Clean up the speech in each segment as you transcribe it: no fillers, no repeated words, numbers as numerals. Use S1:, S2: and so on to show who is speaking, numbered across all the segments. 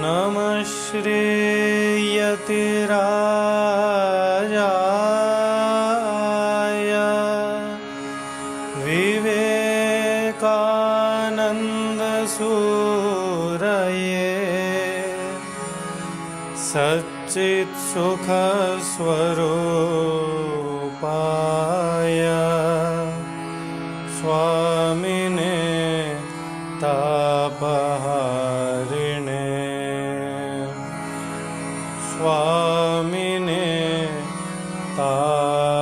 S1: नमः श्रीयतिराजाय विवेकानन्दसूरये सच्चित्सुखस्वरूपाय स्वामिने तापहारिणे स्वामिने तापहारिणे।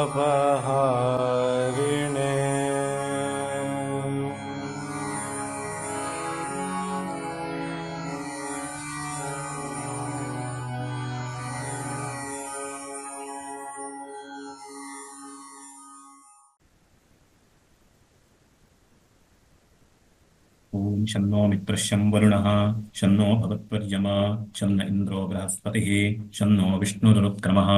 S2: ओम शन्नो मित्रश्यं वरुणः शन्नो भवत्वर्यमा शन्न इन्द्रो बृहस्पतिः शन्नो विष्णुरुक्रमः।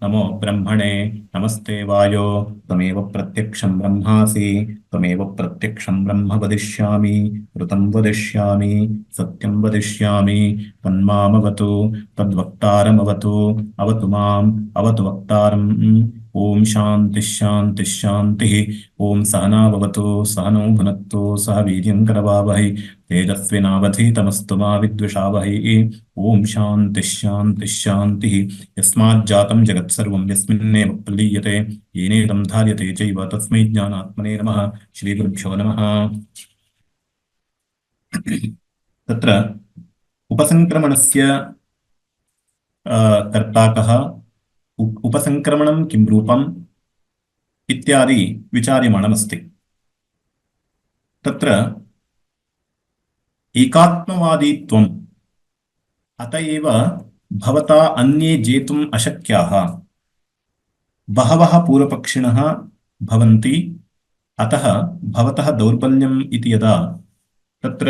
S2: नमो ब्रह्मणे नमस्ते वायो त्वमेव प्रत्यक्षं ब्रह्मासि त्वमेव प्रत्यक्षं ब्रह्म वदिष्यामि ऋतं वदिष्यामि सत्यं वदिष्यामि तन्मामवतु तद्वक्तारमवतु अवतु माम् अवतु वक्तारम्। ओम शांति शांति शांति। ओम सहना भवतु सहनौ भुनक्तु सह वीर्यं करवावहै तेजस्विनावधीतमस्तु मा विद्विषावहै। ओम शांति शांति शांति। यस्माज्जातं जगत्सर्वं यस्मिन्नेव प्रलीयते येनेदं धार्यते चैव तस्मै ज्ञानात्मने नमः। श्रीगुरुभ्यो नमः। तत्र उपसंक्रमणस्य कर्ता कः, उपसंक्रमणं किं रूपम् इत्यादि विचार्यमाणमस्ति। तत्र एकात्मवादीत्वम् अत एव भवता अन्ये जेतुम् अशक्याः। बहवः पूर्वपक्षिणः भवन्ति, अतः भवतः दौर्बल्यम् इति यदा तत्र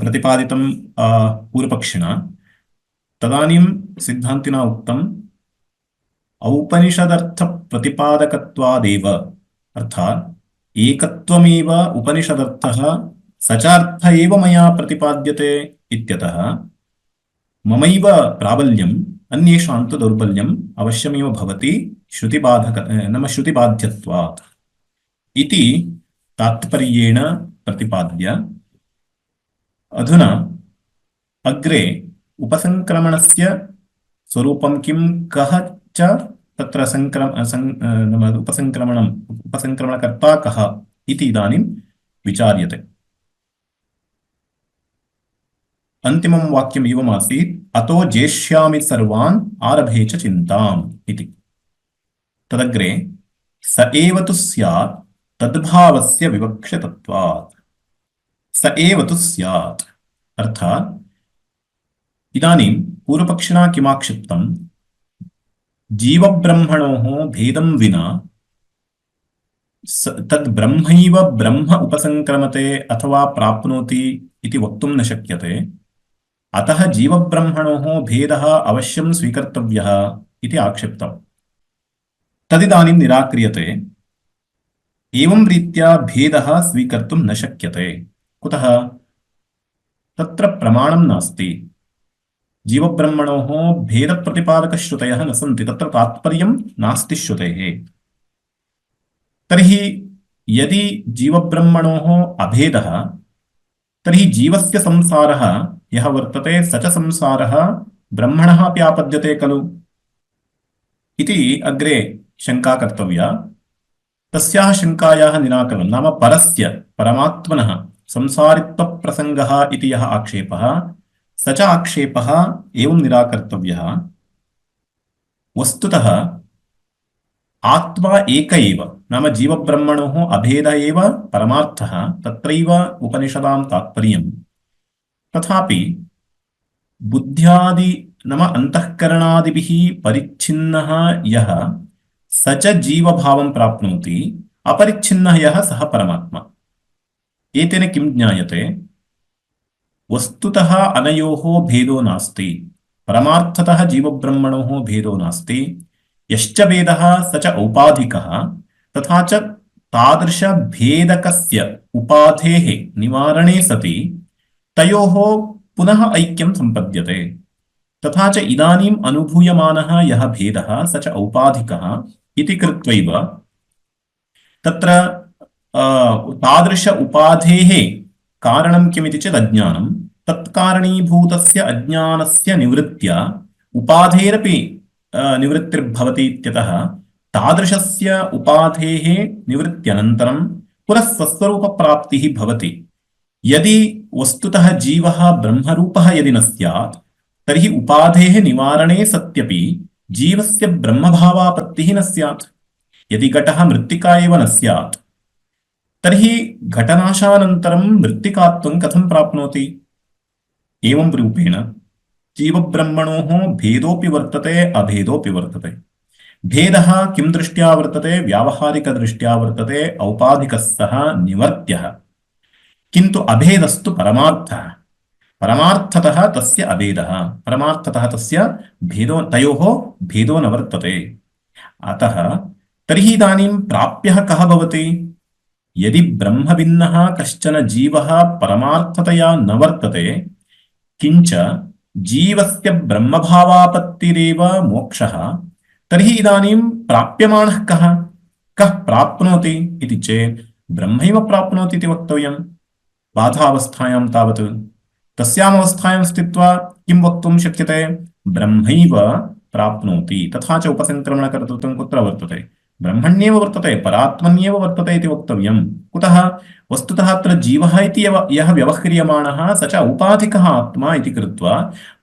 S2: प्रतिपादितं पूर्वपक्षिणा, तदानीं सिद्धान्तिना उक्तम् औपनिषदर्थ प्रतिपादकत्वादेव, अर्थात् एकत्वमेव उपनिषदर्थः स च अर्थ एव मया प्रतिपाद्यते इत्यतः ममैव प्राबल्यम् अन्येषां तु दौर्बल्यम् अवश्यमेव भवति श्रुतिबाधक नाम श्रुतिबाध्यत्वात् इति तात्पर्येण प्रतिपाद्य, अधुना अग्रे उपसंक्रमणस्य स्वरूपं किं कः च तत्र उपसंक्रमणकर्ता कः इति इदानीं विचार्यते। अन्तिमं वाक्यम् एवमासीत् अतो जेष्यामि सर्वान् आरभे च चिन्ताम् इति। तदग्रे स एव तु स्यात् तद्भावस्य विवक्षितत्वात्। स एव तु स्यात् अर्थात् इदानीं पूर्वपक्षिणा किमाक्षिप्तं, जीवब्रह्मणोः भेदं विना तद् ब्रह्मैव ब्रह्म उपसंक्रमते अथवा प्राप्नोति इति वक्तुं न शक्यते, अतः जीवब्रह्मणोः भेदः अवश्यं स्वीकर्तव्यः इति आक्षिप्तम्। तदिदानीं निराक्रियते। एवं रीत्या भेदः स्वीकर्तुं न शक्यते। कुतः? तत्र प्रमाणं नास्ति। जीवब्रह्मणोः भेदप्रतिपादकश्रुतयः न सन्ति, तत्र तात्पर्यं नास्ति श्रुतेः। तर्हि यदि जीवब्रह्मणोः अभेदः, तर्हि जीवस्य संसारः यः वर्तते स च संसारः ब्रह्मणः अपि आपद्यते खलु इति अग्रे शङ्का कर्तव्या। तस्याः शङ्कायाः निराकरणं नाम परस्य परमात्मनः संसारित्वप्रसङ्गः इति यः आक्षेपः, स च आक्षेपः एवं निराकर्तव्यः। वस्तुतः आत्मा एक एव, नाम जीवब्रह्मणोः अभेद एव परमार्थः, तत्रैव उपनिषदां तात्पर्यं। तथापि बुद्ध्यादि नाम अन्तःकरणादिभिः परिच्छिन्नः यः स च जीवभावं प्राप्नोति, अपरिच्छिन्नः यः सः परमात्मा। एतेन किं ज्ञायते? वस्तुतः अनयोः भेदो नास्ति, परमार्थतः जीवब्रह्मणोः भेदो नास्ति, यश्च भेदः स च औपाधिकः तथा च तादृशभेदकस्य उपाधेः निवारणे सति तयोः पुनः ऐक्यं सम्पद्यते तथा च इदानीम् अनुभूयमानः यः भेदः स च औपाधिकः इति कृत्वैव तत्र तादृश उपाधेः कारणं किमिति चेत् अज्ञानं तत्कारणीभूतस्य अज्ञानस्य निवृत्त्या उपाधेरपि निवृत्तिर्भवति इत्यतः तादृशस्य उपाधेः निवृत्त्यनन्तरं पुनः स्वस्वरूपप्राप्तिः भवति यदि वस्तुतः जीवः ब्रह्मरूपः यदि न स्यात् तर्हि उपाधेः निवारणे सत्यपि जीवस्य ब्रह्मभावापत्तिः न स्यात् यदि घटः मृत्तिका एव न स्यात् तर्हि घटनाशानन्तरं मृत्तिकात्वं कथं प्राप्नोति एवं रूपेण जीवब्रह्मणोः भेदोऽपि वर्तते अभेदोऽपि वर्तते भेदः किं दृष्ट्या वर्तते व्यावहारिकदृष्ट्या वर्तते औपाधिकः सः निवर्त्यः किन्तु अभेदस्तु परमार्थः परमार्थतः तस्य अभेदः परमार्थतः तस्य भेदो तयोः भेदो न वर्तते अतः तर्हि इदानीं प्राप्यः कः भवति यदि ब्रह्मभिन्नः कश्चन जीवः परमार्थतया न वर्तते किञ्च जीवस्य ब्रह्मभावापत्तिरेव मोक्षः तर्हि इदानीं प्राप्यमाणः कः कः प्राप्नोति इति चेत् ब्रह्मैव प्राप्नोति इति वक्तव्यं बाधावस्थायां तावत् तस्यामवस्थायां स्थित्वा किं वक्तुं शक्यते ब्रह्मैव प्राप्नोति तथा च उपसङ्क्रमणकर्तृत्वं कुत्र वर्तते ब्रह्मण्येव वर्तते परात्मन्येव वर्तते इति वक्तव्यं कुतः वस्तुतः अत्र जीवः इति यः व्यवह्रियमाणः स च औपाधिकः आत्मा इति कृत्वा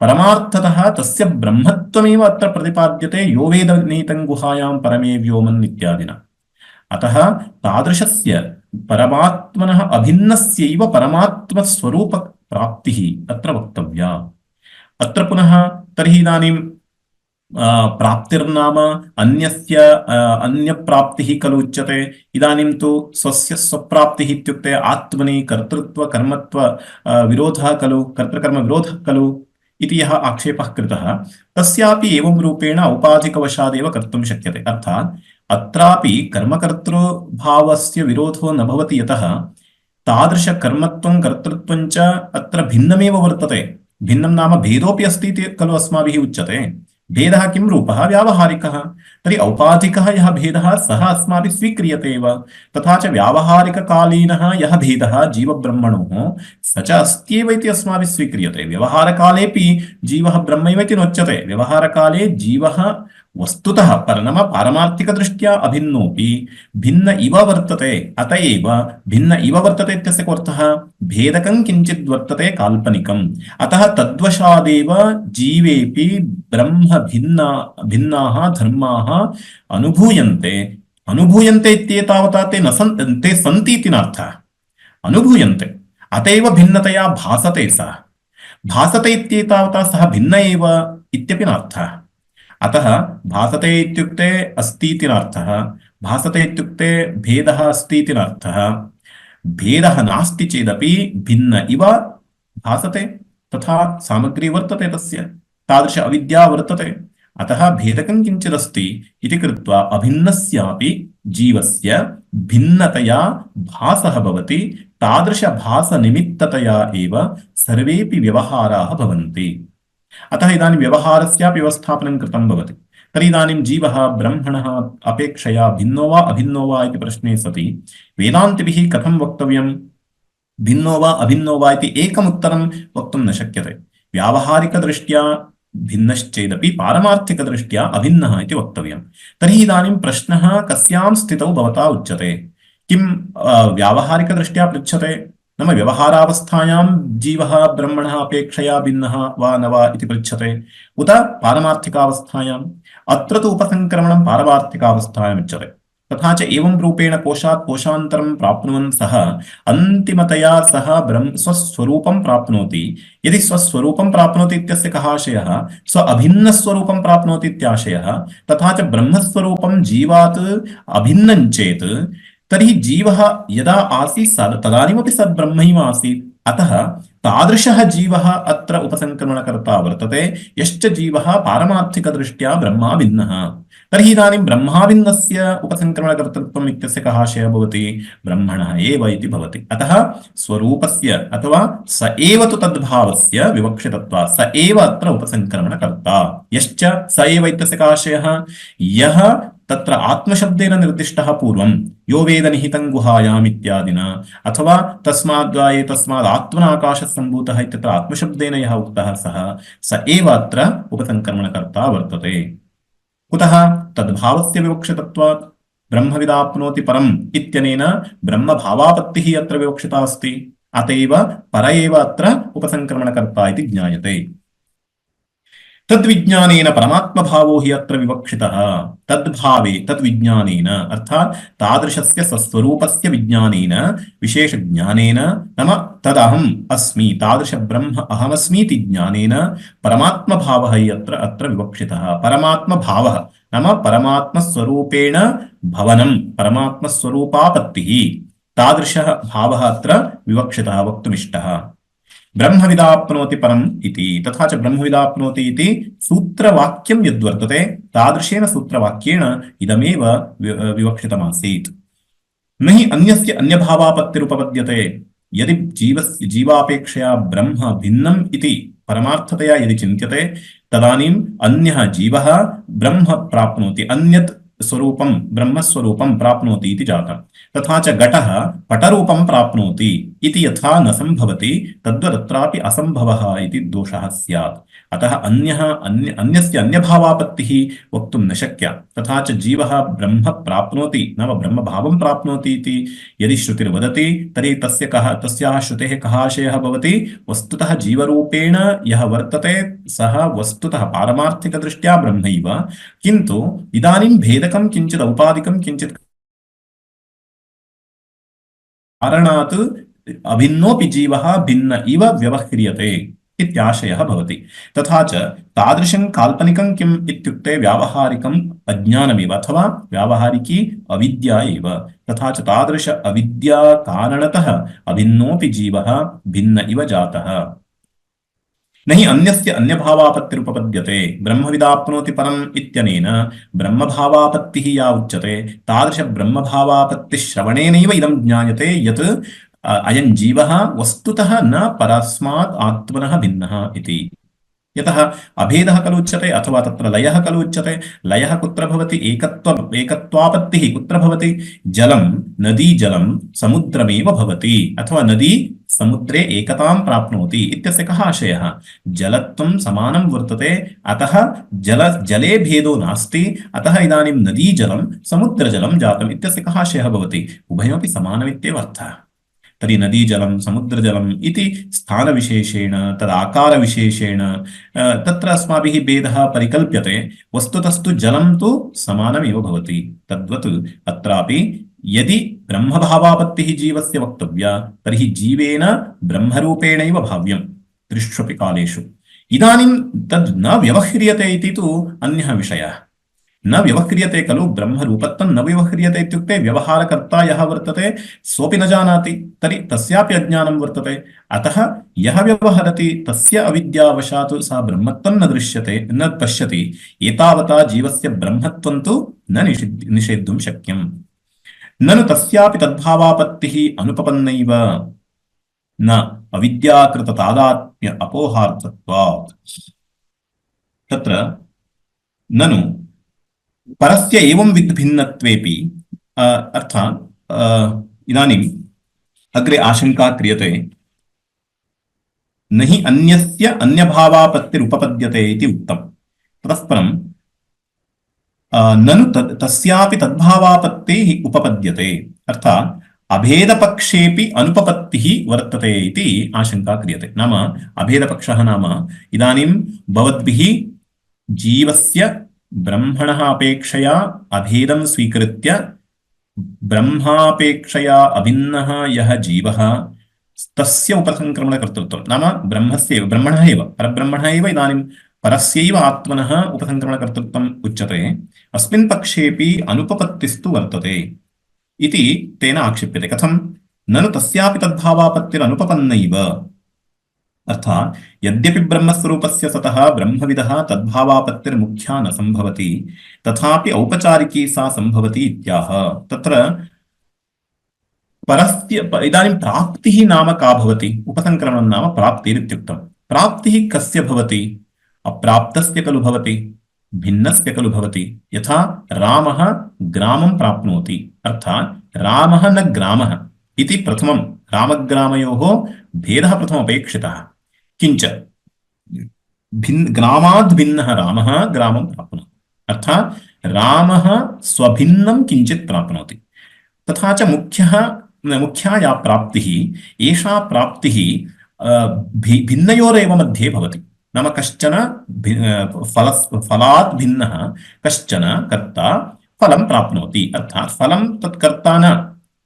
S2: परमार्थतः तस्य ब्रह्मत्वमेव अत्र प्रतिपाद्यते यो वेदनीतं गुहायां परमे व्योमन् इत्यादिना अतः तादृशस्य परमात्मनः अभिन्नस्यैव परमात्मस्वरूपप्राप्तिः अत्र वक्तव्या अत्र पुनः तर्हि इदानीं प्राप्तिर्नाम अन्यस्य अन्यप्राप्तिः खलु उच्यते इदानीं तु स्वस्य स्वप्राप्तिः इत्युक्ते आत्मनि कर्तृत्व कर्मत्व विरोधः खलु कर्तृकर्मविरोधः खलु इति यः आक्षेपः कृतः तस्यापि एवं रूपेण औपाधिकवशादेव कर्तुं शक्यते अर्थात् अत्रापि कर्मकर्तृभावस्य विरोधो न भवति यतः तादृशकर्मत्वं कर्तृत्वं च अत्र भिन्नमेव वर्तते भिन्नं नाम भेदोऽपि अस्ति इति खलु अस्माभिः उच्यते भेदः किं रूपः व्यावहारिकः तर्हि औपाधिकः यः भेदः सः अस्माभिः स्वीक्रियते एव तथा च व्यावहारिककालीनः यः भेदः जीवब्रह्मणोः स च अस्त्येव इति अस्माभिः स्वीक्रियते व्यवहारकालेऽपि जीवः ब्रह्मैव इति नोच्यते व्यवहारकाले जीवः वस्तुतः नाम पारमार्थिकदृष्ट्या अभिन्नोऽपि भिन्न इव वर्तते अत एव भिन्न इव वर्तते इत्यस्य कोऽर्थः भेदकं किञ्चित् वर्तते काल्पनिकम् अतः तद्वशादेव जीवेऽपि ब्रह्म भिन्नाः धर्माः अनुभूयन्ते अनुभूयन्ते इत्येतावता ते सन्ति इति नार्थः अनुभूयन्ते अत एव भिन्नतया भासते सः भासते इत्येतावता सः भिन्न एव इत्यपि नार्थः अतः भासते इत्युक्ते अस्ति इति नार्थः भासते इत्युक्ते भेदः अस्ति इति नार्थः भेदः नास्ति चेदपि भिन्न इव भासते तथा सामग्री वर्तते तस्य तादृश अविद्या वर्तते अतः भेदकं किञ्चिदस्ति इति कृत्वा अभिन्नस्यापि जीवस्य भिन्नतया भासः भवति तादृशभासनिमित्ततया एव सर्वेऽपि व्यवहाराः भवन्ति अतः इदानीं व्यवहारस्यापि व्यवस्थापनं कृतं भवति तर्हि इदानीं जीवः ब्रह्मणः अपेक्षया भिन्नो वा अभिन्नो वा इति प्रश्ने सति वेदान्तिभिः कथं वक्तव्यं भिन्नो वा अभिन्नो वा इति एकम् उत्तरं वक्तुं न शक्यते व्यावहारिकदृष्ट्या भिन्नश्चेदपि पारमार्थिकदृष्ट्या अभिन्नः इति वक्तव्यं तर्हि इदानीं प्रश्नः कस्यां स्थितौ भवता उच्यते किं व्यावहारिकदृष्ट्या पृच्छते नाम व्यवहारावस्थायां जीवः ब्रह्मणः अपेक्षया भिन्नः वा न वा इति पृच्छते उत पारमार्थिकावस्थायाम् अत्र तु उपसङ्क्रमणं पारमार्थिकावस्थायाम् उच्यते तथा च एवं रूपेण कोशात् कोशान्तरं प्राप्नुवन् सः अन्तिमतया सः स्वस्वरूपं प्राप्नोति यदि स्वस्वरूपं प्राप्नोति इत्यस्य कः आशयः स्व अभिन्नस्वरूपं प्राप्नोति इत्याशयः तथा च ब्रह्मस्वरूपं जीवात् अभिन्नं चेत् तर्हि जीवः यदा आसीत् तदानीमपि सद्ब्रह्मैव आसीत् अतः तादृशः जीवः अत्र उपसङ्क्रमणकर्ता वर्तते यश्च जीवः पारमार्थिकदृष्ट्या ब्रह्मा भिन्नः तर्हि इदानीं ब्रह्माभिन्नस्य उपसङ्क्रमणकर्तृत्वम् इत्यस्य कः आशयः भवति? ब्रह्मणः एव इति भवति। अतः स्वरूपस्य अथवा स एव तु तद्भावस्य विवक्षितत्वात् स एव अत्र उपसङ्क्रमणकर्ता। यश्च स एव इत्यस्य कः आशयः? यः तत्र आत्मशब्देन निर्दिष्टः पूर्वं यो वेद निहितं गुहायाम् इत्यादिना, अथवा तस्माद्वा एतस्माद् आत्मनाकाशः सम्भूतः इत्यत्र आत्मशब्देन यः उक्तः सः स एव अत्र उपसङ्क्रमणकर्ता वर्तते। कुतः? तद्भावस्य विवक्षितत्वात्। ब्रह्मविदाप्नोति परम् इत्यनेन ब्रह्मभावापत्तिः अत्र विवक्षिता अस्ति। अत एव पर एव अत्र उपसङ्क्रमणकर्ता इति ज्ञायते। तद्विज्ञानेन परमात्मभावो हि अत्र विवक्षितः। तद्भावे तद्विज्ञानेन अर्थात् तादृशस्य स्वस्वरूपस्य विज्ञानेन विशेषज्ञानेन नाम तदहम् अस्मि तादृश ब्रह्म अहमस्मीति ज्ञानेन परमात्मभावः हि अत्र विवक्षितः। परमात्मभावः नाम परमात्मस्वरूपेण भवनं परमात्मस्वरूपापत्तिः तादृशः भावः अत्र विवक्षितः वक्तुमिष्टः। ब्रह्मविदाप्नोति परम् इति तथा च ब्रह्मविदाप्नोति इति सूत्रवाक्यं यद्वर्तते तादृशेन सूत्रवाक्येन इदमेव विवक्षितमासीत्। न हि अन्यस्य अन्यभावापत्तिरुपपद्यते। यदि जीवापेक्षया ब्रह्म भिन्नम् इति परमार्थतया यदि चिन्त्यते तदानीम् अन्यः जीवः ब्रह्म प्राप्नोति अन्यत् स्वरूपं ब्रह्मस्वरूपं प्राप्नोति इति जातम्। तथा च घटः पटरूपं प्राप्नोति इति यथा न सम्भवति तद्वदत्रापि असम्भवः इति दोषः स्यात्। अतः अन्यस्य अन्यभावापत्तिः वक्तुं न शक्या। तथा च जीवः ब्रह्म प्राप्नोति नाम ब्रह्मभावं प्राप्नोति इति यदि श्रुतिर्वदति तर्हि तस्याः श्रुतेः कः आशयः भवति? वस्तुतः जीवरूपेण यः वर्तते सः वस्तुतः पारमार्थिकदृष्ट्या ब्रह्मैव, किन्तु इदानीं भेदकं किञ्चित् औपाधिकं किञ्चित् कारणात् अभिन्नोऽपि जीवः भिन्न इव व्यवह्रियते इत्याशयः भवति। तथा च तादृशं काल्पनिकं किम् इत्युक्ते व्यावहारिकम् अज्ञानमेव अथवा व्यावहारिकी अविद्या एव। तथा च तादृश अविद्या कारणतः अभिन्नोऽपि जीवः भिन्न इव जातः। न हि अन्यस्य अन्यभावापत्तिरुपपद्यते। ब्रह्मविदाप्नोति परम् इत्यनेन ब्रह्मभावापत्तिः या उच्यते तादृश ब्रह्मभावापत्तिश्रवणेनैव इदं ज्ञायते यत् अयं जीवः वस्तुतः न परस्मात् आत्मनः भिन्नः इति। यतः अभेदः खलु उच्यते अथवा तत्र लयः खलु उच्यते। लयः कुत्र भवति? एकत्वापत्तिः कुत्र भवति? जलं नदीजलं समुद्रमेव भवति अथवा नदी समुद्रे एकतां प्राप्नोति इत्यस्य कः आशयः? जलत्वं समानं वर्तते अतः जले भेदो नास्ति अतः इदानीं नदीजलं समुद्रजलं जातम् इत्यस्य कः आशयः भवति? उभयोऽपि समानमित्येव अर्थः। तर्हि नदीजलं समुद्रजलम् इति स्थानविशेषेण तदाकारविशेषेण तत्र अस्माभिः भेदः परिकल्प्यते। वस्तुतस्तु जलं तु समानमेव भवति। तद्वत् अत्रापि यदि ब्रह्मभावापत्तिः जीवस्य वक्तव्या तर्हि जीवेन ब्रह्मरूपेणैव भाव्यं त्रिष्वपि कालेषु। इदानीं तद् न व्यवह्रियते इति तु अन्यः विषयः। न व्यवह्रियते खलु ब्रह्मरूपत्वं न व्यवह्रियते इत्युक्ते व्यवहारकर्ता यः वर्तते सोऽपि न जानाति तर्हि तस्यापि अज्ञानं वर्तते। अतः यः व्यवहरति तस्य अविद्यावशात् सः ब्रह्मत्वं न दृश्यते न पश्यति। एतावता जीवस्य ब्रह्मत्वं तु न निषेद्धुं शक्यम्। ननु तस्यापि तद्भावापत्तिः अनुपपन्नैव न अविद्याकृततादात्म्य अपोहार्थत्वात्। तत्र ननु परस्य एवं विद्भिन्नत्वेपि अर्थात् इदानीम् अग्रे आशंका क्रियते न हि अन्यस्य अन्यभावापत्तिरुपपद्यते इति उक्तम्। ततः परं ननु तस्यापि तद्भावापत्तिः उपपद्यते अर्थात् अभेदपक्षेपि अनुपपत्तिः वर्तते इति आशंका क्रियते। नाम अभेदपक्षः नाम इदानीं भवद्भिः जीवस्य ब्रह्मणः अपेक्षया अभेदं स्वीकृत्य ब्रह्मापेक्षया अभिन्नः यः जीवः तस्य उपसङ्क्रमणकर्तृत्वं नाम ब्रह्मणः एव परब्रह्मणः एव इदानीं परस्यैव आत्मनः उपसङ्क्रमणकर्तृत्वम् उच्यते। अस्मिन् पक्षेपि अनुपपत्तिस्तु वर्तते इति तेन आक्षिप्यते। कथं? ननु तस्यापि तद्भावापत्तिरनुपपन्नैव अर्थात् यद्यपि ब्रह्मस्वरूपस्य सतः ब्रह्मविदः तद्भावापत्तिर्मुख्या न सम्भवति तथापि औपचारिकी सा सम्भवति इत्याह। तत्र इदानीं प्राप्तिः नाम का भवति? उपसङ्क्रमणं नाम प्राप्तिरित्युक्तं। प्राप्तिः कस्य भवति? अप्राप्तस्य खलु भवति, भिन्नस्य खलु भवति। यथा रामः ग्रामं प्राप्नोति, अर्थात् रामः न ग्रामः इति प्रथमं रामग्रामयोः भेदः प्रथममपेक्षितः। किञ्च ग्रामाद् भिन्नः रामः ग्रामं प्राप्नोति, अर्थात् रामः स्वभिन्नं किञ्चित् प्राप्नोति। तथा च मुख्या या प्राप्तिः, एषा प्राप्तिः भिन्नयोरेव मध्ये भवति। नाम कश्चन फलात् भिन्नः कश्चन कर्ता फलं प्राप्नोति, अर्थात् फलं तत् कर्ता न,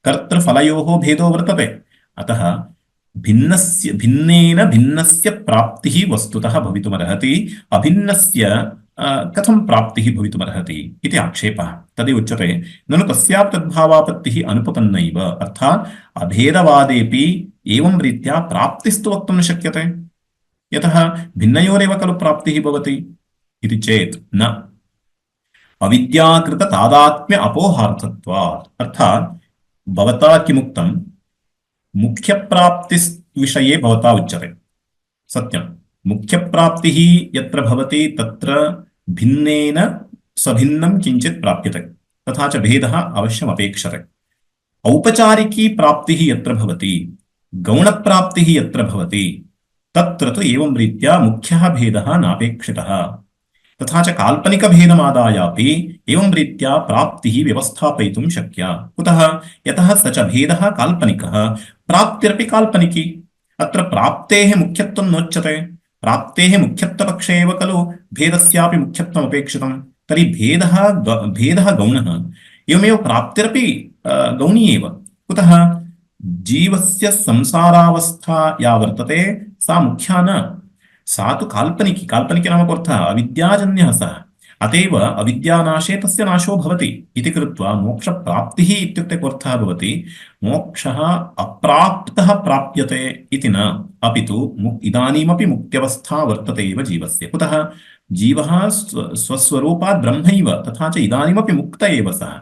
S2: कर्तृफलयोः भेदो वर्तते। अतः भिन्नेन भिन्नस्य प्राप्तिः वस्तुतः भवितुमर्हति, अभिन्नस्य कथं प्राप्तिः भवितुमर्हति इति आक्षेपः। तदेव उच्यते ननु तस्यापि तद्भावापत्तिः अनुपपन्नैव, अर्थात् अभेदवादेपि एवं रीत्या प्राप्तिस्तु वक्तुं न शक्यते, यतः भिन्नयोरेव खलु प्राप्तिः भवति इति चेत् न। अविद्याकृत तादात्म्य अपोहार्थत्वात्, अर्थात् भवता किमुक्तं, मुख्यप्राप्तिविषये भवता उच्यते सत्यं। मुख्यप्राप्तिः यत्र भवति तत्र भिन्नेन सभिन्नं किञ्चित् प्राप्यते, तथा च भेदः अवश्यम् अपेक्षते। औपचारिकी प्राप्तिः यत्र भवति, गौणप्राप्तिः यत्र भवति, तत्र तु एवं रीत्या मुख्यः भेदः नापेक्षितः। तथा च काल्पनिकभेदमादायापि एवं रीत्या प्राप्तिः व्यवस्थापयितुं शक्या। कुतः? यतः स च भेदः काल्पनिकः, प्राप्तिरपि काल्पनिकी। अत्र प्राप्तेः मुख्यत्वं नोच्यते, प्राप्तेः मुख्यत्वपक्षे एव खलु भेदस्यापि मुख्यत्वम् अपेक्षितं। तर्हि भेदः गौणः, एवमेव प्राप्तिरपि गौणी एव। कुतः? जीवस्य संसारावस्था या वर्तते सा मुख्या न, सा तु काल्पनिकी। काल्पनिकी नाम अर्थः अविद्याजन्यः सः, अतएव अविद्यानाशे तस्य नाशो भवति इति कृत्वा मोक्षप्राप्तिः इत्युक्ते अर्थः भवति मोक्षः अप्राप्तः प्राप्यते इति न, अपि तु इदानीमपि मुक्त्यवस्था वर्तते एव जीवस्य। कुतः? जीवः स्वस्वरूपात् ब्रह्मैव, तथा च इदानीमपि मुक्त एव सः।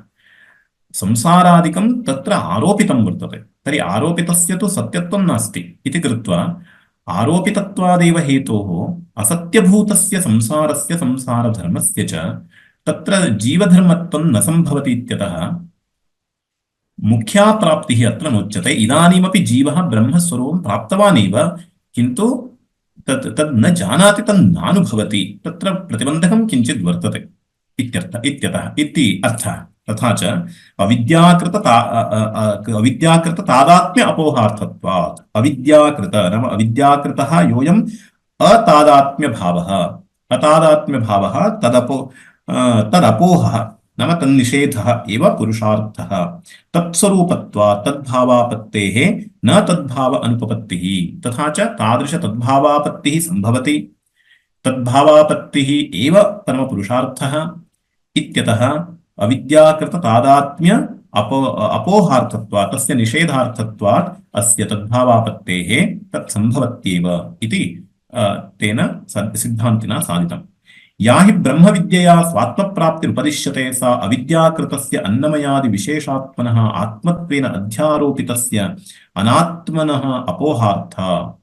S2: संसारादिकं तत्र आरोपितं वर्तते, तर्हि आरोपितस्य तु सत्यत्वं नास्ति इति कृत्वा आरोपितत्वादेव हेतोः असत्यभूतस्य संसारस्य संसारधर्मस्य च तत्र जीवधर्मत्वं न सम्भवति इत्यतः मुख्या प्राप्तिः अत्र नोच्यते। इदानीमपि जीवः ब्रह्मस्वरूपं प्राप्तवान् एव, किन्तु तद् न जानाति, तन्नानुभवति, तत्र प्रतिबन्धकं किञ्चित् वर्तते इत्यतः इति अर्थः। तथा च अविद्याकृत तादात्म्य अपोहार्थत्वात्, अविद्याकृत नाम अविद्याकृतः योऽयम् अतादात्म्यभावः, अतादात्म्यभावः तदपोहः नाम तन्निषेधः एव पुरुषार्थः। तत्स्वरूपत्वात् तद्भावापत्तेः न तद्भाव अनुपपत्तिः, तथा च तादृश तद्भावापत्तिः सम्भवति, तद्भावापत्तिः एव परमपुरुषार्थः इत्यतः अविद्याकृत तादात्म्य अपोहार्थत्वात् तस्य निषेधार्थत्वात् अस्य तद्भावापत्तेः तत् सम्भवत्येव इति तेन सिद्धान्तिना साधितम्। या हि ब्रह्मविद्यया स्वात्मप्राप्तिरुपदिश्यते सा अविद्याकृतस्य अन्नमयादि विशेषात्मनः आत्मत्वेन अध्यारोपितस्य अनात्मनः अपोहार्था।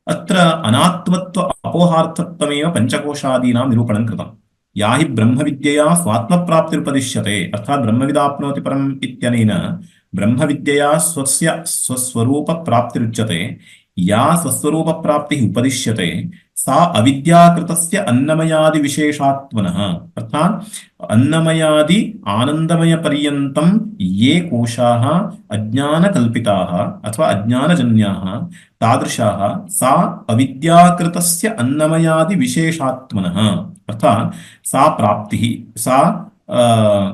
S2: अत्र अनात्मत्व अपोहार्थत्वमेव पञ्चकोशादीनां निरूपणं कृतम्। या हि ब्रह्मविद्यया स्वात्मप्राप्तिरुपदिश्यते, अर्थात् ब्रह्मविदाप्नोति परम् इत्यनेन ब्रह्मविद्यया स्वस्वरूपप्राप्तिरुच्यते। या स्वस्वरूपप्राप्तिः उपदिश्यते सा अविद्याकृतस्य अन्नमयादिविशेषात्मनः, अर्थात् अन्नमयादि आनन्दमयपर्यन्तं ये कोशाः अज्ञानकल्पिताः अथवा अज्ञानजन्याः तादृशाः सा अविद्याकृतस्य अन्नमयादिविशेषात्मनः, अर्थात् सा प्राप्तिः, सा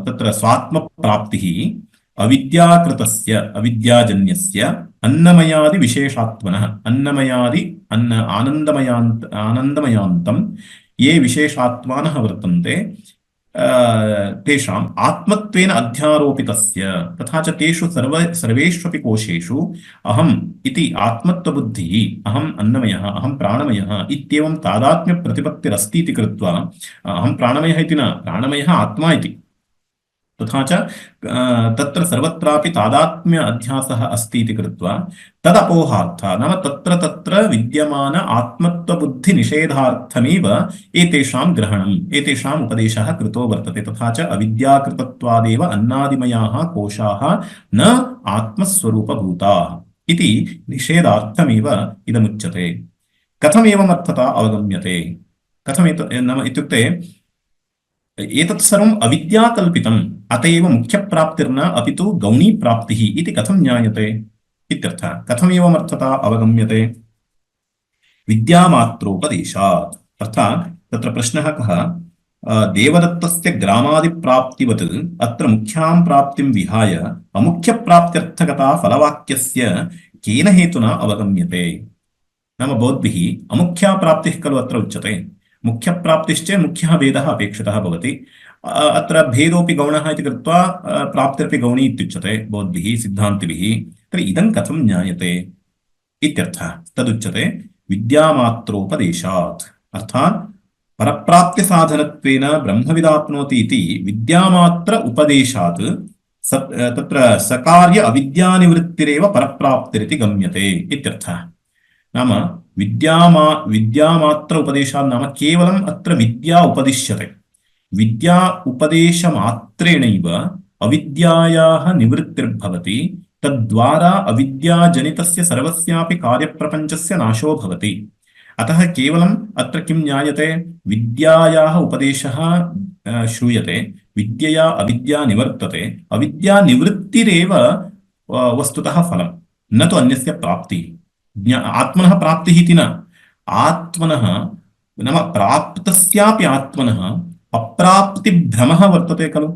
S2: तत्र स्वात्मप्राप्तिः अविद्याकृतस्य अविद्याजन्यस्य अन्नमयादि विशेषात्मनः, अन्नमयादि आनन्दमयान्तं ये विशेषात्मानः वर्तन्ते तेषाम् आत्मत्वेन अध्यारोपितस्य तथा च तेषु सर्वेष्वपि कोशेषु अहम् इति आत्मत्वबुद्धिः अहम् अन्नमयः अहं प्राणमयः इत्येवं तादात्म्यप्रतिपत्तिरस्ति इति कृत्वा अहं प्राणमयः इति न प्राणमयः आत्मा इति तथा च तत्र सर्वत्रापि तादात्म्य अध्यासः अस्ति इति कृत्वा तदपोहार्थः नाम तत्र तत्र विद्यमान आत्मत्वबुद्धिनिषेधार्थमेव एतेषां ग्रहणम् एतेषाम् उपदेशः कृतो वर्तते तथा च अविद्याकृतत्वादेव अन्नादिमयाः कोशाः न आत्मस्वरूपभूताः इति निषेधार्थमेव इदमुच्यते कथमेवमर्थता अवगम्यते नाम इत्युक्ते एतत् सर्वम् अविद्याकल्पितम् अत एव मुख्यप्राप्तिर्न अपि तु गौणीप्राप्तिः इति कथं ज्ञायते इत्यर्थः कथमेवमर्थता अवगम्यते विद्यामात्रोपदेशात् अर्थात् तत्र प्रश्नः कः देवदत्तस्य ग्रामादिप्राप्तिवत् अत्र मुख्यां प्राप्तिं विहाय अमुख्यप्राप्त्यर्थकता फलवाक्यस्य केन हेतुना अवगम्यते नाम भवद्भिः अमुख्या प्राप्तिः खलु अत्र उच्यते मुख्यप्राप्तिश्च मुख्यः भेदः अपेक्षितः भवति अत्र भेदोऽपि गौणः इति कृत्वा प्राप्तिरपि गौणी इत्युच्यते भवद्भिः सिद्धान्तिभिः तर्हि इदं कथं ज्ञायते इत्यर्थः तदुच्यते विद्यामात्रोपदेशात् अर्थात् परप्राप्त्यसाधनत्वेन ब्रह्मविदाप्नोति इति विद्यामात्र उपदेशात् तत्र सकार्य अविद्यानिवृत्तिरेव परप्राप्तिरिति गम्यते इत्यर्थः नाम विद्यामात्र उपदेशात् नाम केवलम् अत्र विद्या उपदिश्यते विद्या उपदेशमात्रेणैव अविद्यायाः निवृत्तिर्भवति तद्वारा अविद्याजनितस्य सर्वस्यापि कार्यप्रपञ्चस्य नाशो भवति अतः केवलम् अत्र किं ज्ञायते विद्यायाः उपदेशः श्रूयते विद्यया अविद्या निवर्तते अविद्यानिवृत्तिरेव वस्तुतः फलं न तु अन्यस्य प्राप्तिः आत्मनः प्राप्तिः इति न आत्मनः नाम प्राप्तस्यापि आत्मनः अप्राप्तिभ्रमः वर्तते खलु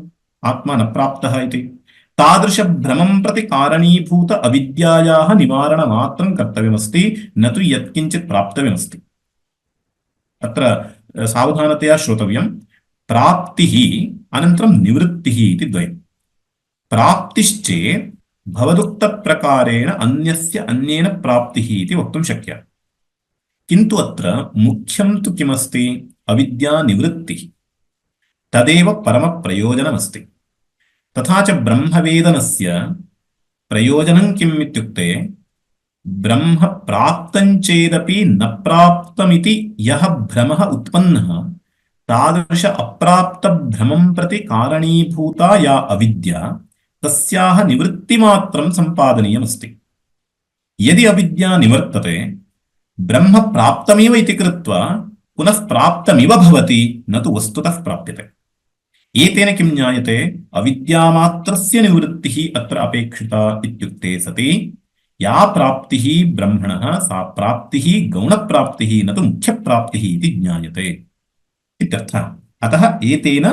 S2: आत्मा न प्राप्तः इति तादृशभ्रमं प्रति कारणीभूत अविद्यायाः निवारणमात्रं कर्तव्यमस्ति न तु यत्किञ्चित् प्राप्तव्यमस्ति अत्र सावधानतया श्रोतव्यं प्राप्तिः अनन्तरं निवृत्तिः इति द्वयं प्राप्तिश्चेत् भवदुक्तप्रकारेण अन्यस्य अन्येन प्राप्तिः इति वक्तुं शक्यः किन्तु अत्र मुख्यं तु किमस्ति अविद्यानिवृत्तिः तदेव परमप्रयोजनमस्ति तथा च ब्रह्मवेदनस्य प्रयोजनं किम् इत्युक्ते ब्रह्म प्राप्तं चेदपि न प्राप्तमिति यः भ्रमः उत्पन्नः तादृश अप्राप्तभ्रमं प्रति कारणीभूता या अविद्या तस्याः निवृत्तिमात्रं सम्पादनीयमस्ति यदि अविद्या निवर्तते ब्रह्म प्राप्तमेव इति कृत्वा पुनः प्राप्तमिव भवति न तु वस्तुतः प्राप्यते एतेन किं ज्ञायते अविद्यामात्रस्य निवृत्तिः अत्र अपेक्षिता इत्युक्ते सति या प्राप्तिः ब्रह्मणः सा प्राप्तिः गौणप्राप्तिः न तु मुख्यप्राप्तिः इति ज्ञायते इत्यर्थः अतः एतेन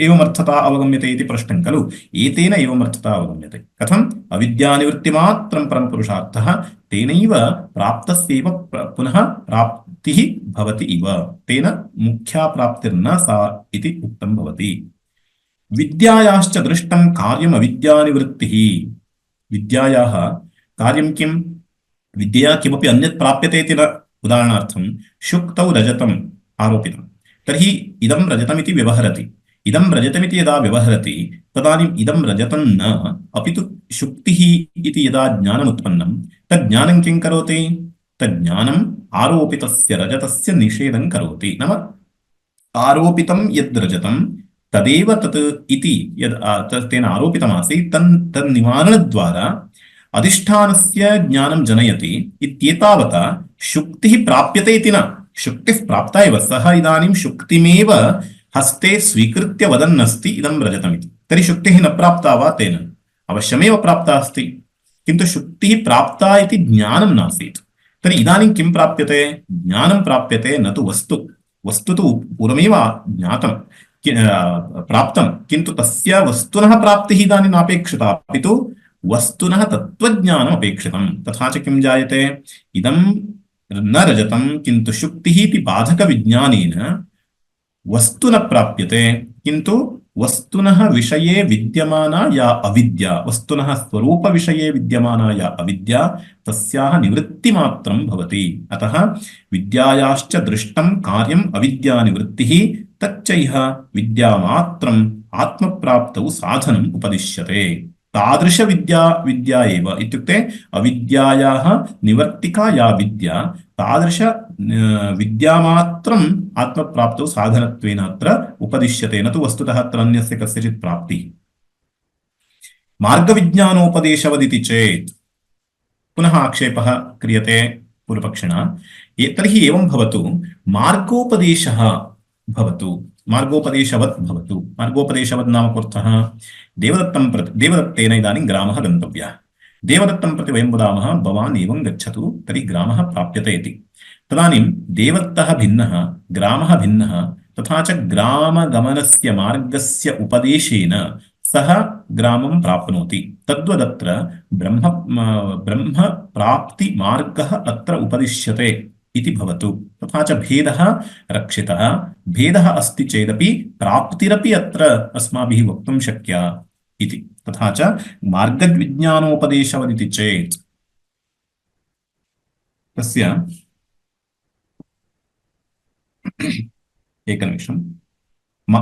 S2: एवमर्थता अवगम्यते इति प्रश्नं खलु एतेन एवमर्थता अवगम्यते कथम् अविद्यानिवृत्तिमात्रं परमपुरुषार्थः तेनैव प्राप्तस्यैव पुनः प्राप्तिः भवति इव तेन मुख्या प्राप्तिर्न सा इति उक्तं भवति विद्यायाश्च दृष्टं कार्यम् अविद्यानिवृत्तिः विद्यायाः कार्यं किं विद्यया किमपि अन्यत् प्राप्यते इति न उदाहरणार्थं शुक्तौ रजतम् आरोपितम् तर्हि इदं रजतमिति व्यवहरति इदं रजतमिति यदा व्यवहरति तदानीम् इदं रजतं न अपि तु शुक्तिः इति यदा ज्ञानमुत्पन्नं तज्ज्ञानं किं करोति तज्ज्ञानम् आरोपितस्य रजतस्य निषेधं करोति नाम आरोपितं यद् रजतं तदेव तत् इति यद् तेन आरोपितमासीत् तन्निवारणद्वारा अधिष्ठानस्य ज्ञानं जनयति इत्येतावता शुक्तिः प्राप्यते इति न शुक्तिः प्राप्ता एव सः इदानीं शुक्तिमेव हस्ते स्वीकृत्य वदन्नस्ति इदं रजतमिति तर्हि शुक्तिः न प्राप्ता वा तेन अवश्यमेव प्राप्ता अस्ति किन्तु शुक्तिः प्राप्ता इति ज्ञानं नासीत् तर्हि इदानीं किं प्राप्यते ज्ञानं प्राप्यते न तु वस्तु तु पूर्वमेव ज्ञातं प्राप्तं किन्तु तस्य वस्तुनः प्राप्तिः इदानीं नापेक्षिता अपि तु वस्तुनः तत्त्वज्ञानम् अपेक्षितं तथा च किं जायते इदं न रजतं किन्तु शुक्तिः इति बाधकविज्ञानेन वस्तु न प्राप्यते, किन्तु वस्तुनः विषये विद्यमाना या अविद्या, वस्तुनः स्वरूपविषये विद्यमाना या अविद्या तस्याः निवृत्तिमात्रं भवति। अतः विद्यायाश्च दृष्टं कार्यम् अविद्यानिवृत्तिः, तच्चैह विद्यामात्रम् आत्मप्राप्तौ साधनम् उपदिश्यते। तादृशविद्या विद्या एव इत्युक्ते अविद्यायाः निवर्तिका या विद्या, तादृश विद्यामात्रम् आत्मप्राप्तौ साधनत्वेन अत्र उपदिश्यते, न तु वस्तुतः अत्र अन्यस्य कस्यचित् प्राप्तिः। मार्गविज्ञानोपदेशवदिति चेत् पुनः आक्षेपः क्रियते पूर्वपक्षिणा, तर्हि एवं भवतु, मार्गोपदेशः भवतु, मार्गोपदेशवत् भवतु। मार्गोपदेशवत् नाम कोऽर्थः? देवदत्तेन इदानीं ग्रामः गन्तव्यः। देवदत्तं प्रति वयं वदामः भवान् एवं गच्छतु तर्हि ग्रामः प्राप्यते इति। तदानीं देवदत्तः भिन्नः, ग्रामः भिन्नः, तथा च ग्रामगमनस्य मार्गस्य उपदेशेन सः ग्रामं प्राप्नोति। तद्वदत्र ब्रह्मप्राप्तिमार्गः अत्र उपदिश्यते इति भवतु। तथा च भेदः रक्षितः। भेदः अस्ति चेदपि प्राप्तिरपि अत्र अस्माभिः वक्तुं शक्या इति। तथा च मार्गविज्ञानोपदेशवदिति चेत् तस्य एकनिमिषम्,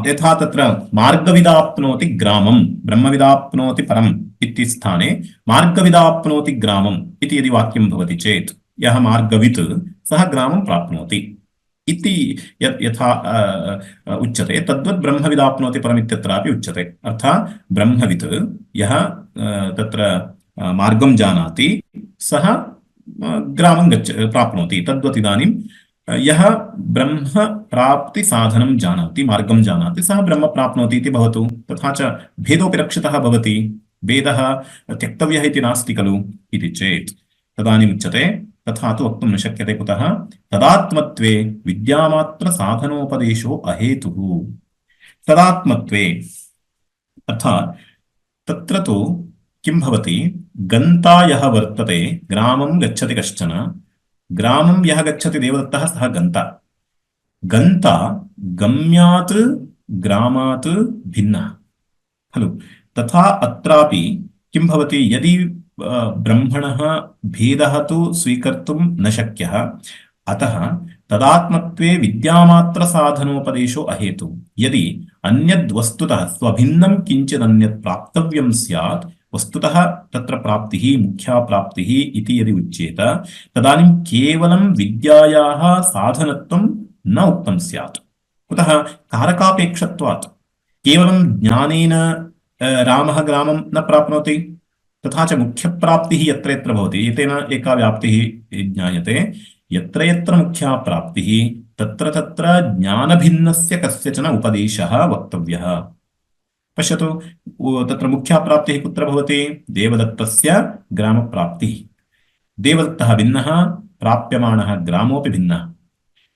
S2: यथा तत्र मार्गविदाप्नोति ग्रामं ब्रह्मविदाप्नोति परम् इति स्थाने मार्गविदाप्नोति ग्रामम् इति यदि वाक्यं भवति चेत् यः मार्गवित् सः ग्रामं प्राप्नोति इति यथा उच्यते, तद्वत् ब्रह्मविदाप्नोति परम् इत्यत्रापि उच्यते। अर्थात् ब्रह्मवित् यः तत्र मार्गं जानाति सः ग्रामं प्राप्नोति। तद्वत् इदानीं यः ब्रह्म प्राप्ति साधनं जानाति, मार्गं जानाति, सः ब्रह्म प्राप्नोति इति भवतु। तथा च भेदोऽपि रक्षितः भवति, भेदः त्यक्तव्यः इति नास्ति खलु इति चेत् तदानीम् उच्यते, तथा तु वक्तुं न शक्यते। कुतः? तदात्मत्वे विद्यामात्र साधनोपदेशो अहेतुः। तदात्मत्वे अर्थात् तत्र तु किं भवति, गन्ता यः वर्तते, ग्रामं गच्छति कश्चन, ग्रामं यः गच्छति देवदत्तः सः गन्ता। गन्ता गम्यात् ग्रामात् भिन्नः खलु। तथा अत्रापि किं भवति, यदि ब्रह्मणः भेदः तु स्वीकर्तुं न शक्यः, अतः तदात्मत्वे विद्यामात्र साधनोपदेशो अहेतु। यदि अन्यद् वस्तुतः स्वभिन्नं किञ्चिदन्यत् प्राप्तव्यं स्यात्, वस्तुतः तत्र प्राप्तिः मुख्या प्राप्तिः इति यदि उच्येत, तदानीं केवलं विद्यायाः साधनत्वं न उक्तं स्यात्। कुतः? कारकापेक्षत्वात्। केवलं ज्ञानेन रामः ग्रामं न प्राप्नोति। तथा च मुख्यप्राप्तिः यत्र यत्र भवति, एतेन एका व्याप्तिः ज्ञायते, यत्र यत्र मुख्या प्राप्तिः तत्र तत्र ज्ञानभिन्नस्य कस्यचन उपदेशः वक्तव्यः। पश्यतु, तत्र मुख्या प्राप्तिः कुत्र भवति? देवदत्तस्य ग्रामप्राप्तिः। देवदत्तः भिन्नः, प्राप्यमाणः ग्रामोऽपि भिन्नः।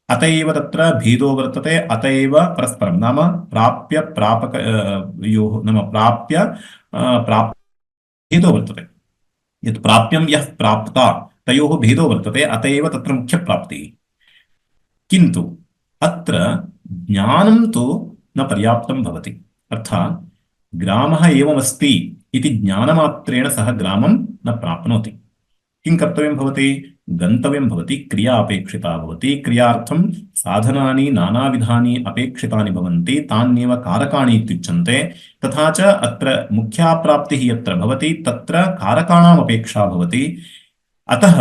S2: अत एव तत्र भेदो वर्तते। अत एव परस्परं नाम प्राप्य प्रापकयोः नाम प्राप्य भेदो वर्तते। यत् प्राप्यं यः प्राप्ता तयोः भेदो वर्तते, अत एव तत्र मुख्यप्राप्तिः। किन्तु अत्र ज्ञानं तु न पर्याप्तं भवति। अर्थात् ग्रामः एवमस्ति इति ज्ञानमात्रेण सः ग्रामं न प्राप्नोति। किं कर्तव्यं भवति? गन्तव्यं भवति, क्रिया अपेक्षिता भवति। क्रियार्थं साधनानि नानाविधानि अपेक्षितानि भवन्ति, तान्येव कारकाणि इत्युच्यन्ते। तथा च अत्र मुख्या प्राप्तिः यत्र भवति तत्र कारकाणाम् अपेक्षा भवति। अतः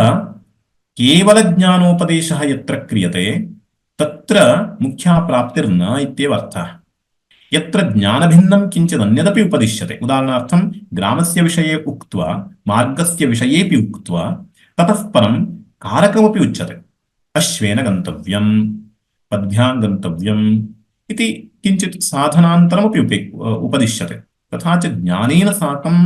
S2: केवलज्ञानोपदेशः यत्र क्रियते तत्र मुख्या प्राप्तिर्न इत्येव अर्थः। यत्र ज्ञानभिन्नं किञ्चिदन्यदपि उपदिश्यते, उदाहरणार्थं ग्रामस्य विषये उक्त्वा मार्गस्य विषयेपि उक्त्वा ततः परं कारकमपि उच्यते। अश्वेन गन्तव्यं, पद्भ्यां गन्तव्यम् इति किञ्चित् साधनान्तरमपि उपदिश्यते। तथा च ज्ञानेन साकं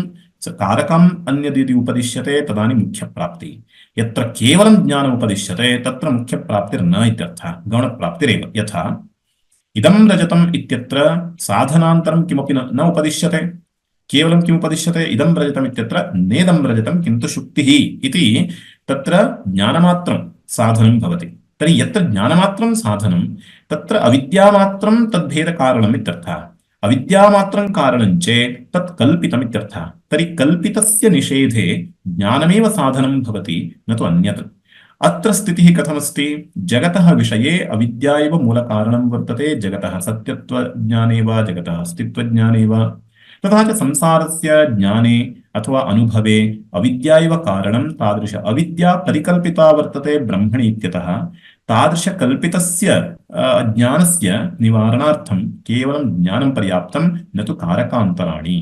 S2: कारकम् अन्यद्यदि उपदिश्यते तदानीं मुख्यप्राप्तिः। यत्र केवलं ज्ञानम् उपदिश्यते तत्र मुख्यप्राप्तिर्न इत्यर्थः, गौणप्राप्तिरेव। यथा इदं रजतम् इत्यत्र साधनान्तरं किमपि न उपदिश्यते, केवलं किम् उपदिश्यते? इदं रजतम् इत्यत्र नेदं रजतं किन्तु शुक्तिः इति तत्र ज्ञानमात्रं साधनं भवति। तर्हि यत्र ज्ञानमात्रं साधनं तत्र अविद्यामात्रं तद्भेदकारणम् इत्यर्थः। अविद्यामात्रं कारणं चेत् तत् कल्पितम् इत्यर्थः। तर्हि कल्पितस्य निषेधे ज्ञानमेव साधनं भवति, न तु अन्यत्। अत्र स्थितिः कथमस्ति? जगतः विषये अविद्या एव मूलकारणं वर्तते, जगतः सत्यत्वज्ञाने वा जगतः अस्तित्वज्ञाने वा। तथा च संसारस्य ज्ञाने अथवा अनुभवे अविद्या एव कारणं। तादृश अविद्या परिकल्पिता वर्तते ब्रह्मणि इत्यतः तादृशकल्पितस्य ज्ञानस्य निवारणार्थं केवलं ज्ञानं पर्याप्तं, न तु कारकान्तराणि।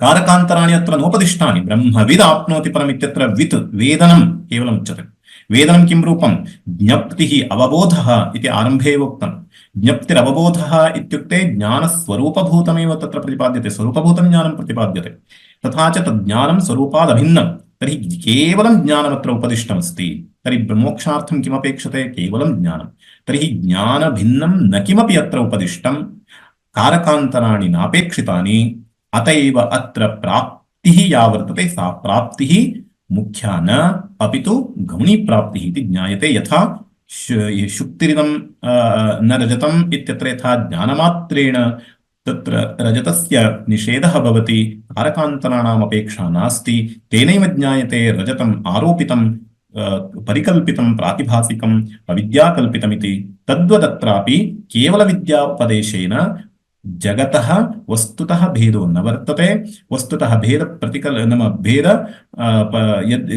S2: कारकान्तराणि अत्र नोपदिष्टानि। ब्रह्मविद् आप्नोति परम् इत्यत्र वित् वेदनं केवलम् उच्यते। वेदनं किं रूपं? ज्ञप्तिः अवबोधः इति आरम्भे एव उक्तं। ज्ञप्तिरवबोधः इत्युक्ते ज्ञानस्वरूपभूतमेव तत्र प्रतिपाद्यते, स्वरूपभूतं ज्ञानं प्रतिपाद्यते। तथा च तज्ज्ञानं स्वरूपादभिन्नं। तर्हि केवलं ज्ञानमत्र उपदिष्टमस्ति। तर्हि मोक्षार्थं किमपेक्षते? केवलं ज्ञानं। तर्हि ज्ञानभिन्नं न किमपि अत्र उपदिष्टं, कारकान्तराणि नापेक्षितानि। अत एव अत्र प्राप्तिः या वर्तते सा प्राप्तिः मुख्या न अपि तु गौणी प्राप्तिः इति ज्ञायते। यथा शुक्तिरिदं न रजतम् इत्यत्र यथा ज्ञानमात्रेण तत्र रजतस्य निषेधः भवति, कारकान्तराणाम् अपेक्षा नास्ति, तेनैव ज्ञायते रजतम् आरोपितं परिकल्पितं प्रातिभासिकम् अविद्याकल्पितमिति। तद्वदत्रापि केवलविद्या उपदेशेन जगतः वस्तुतः भेदो न वर्तते। वस्तुतः भेद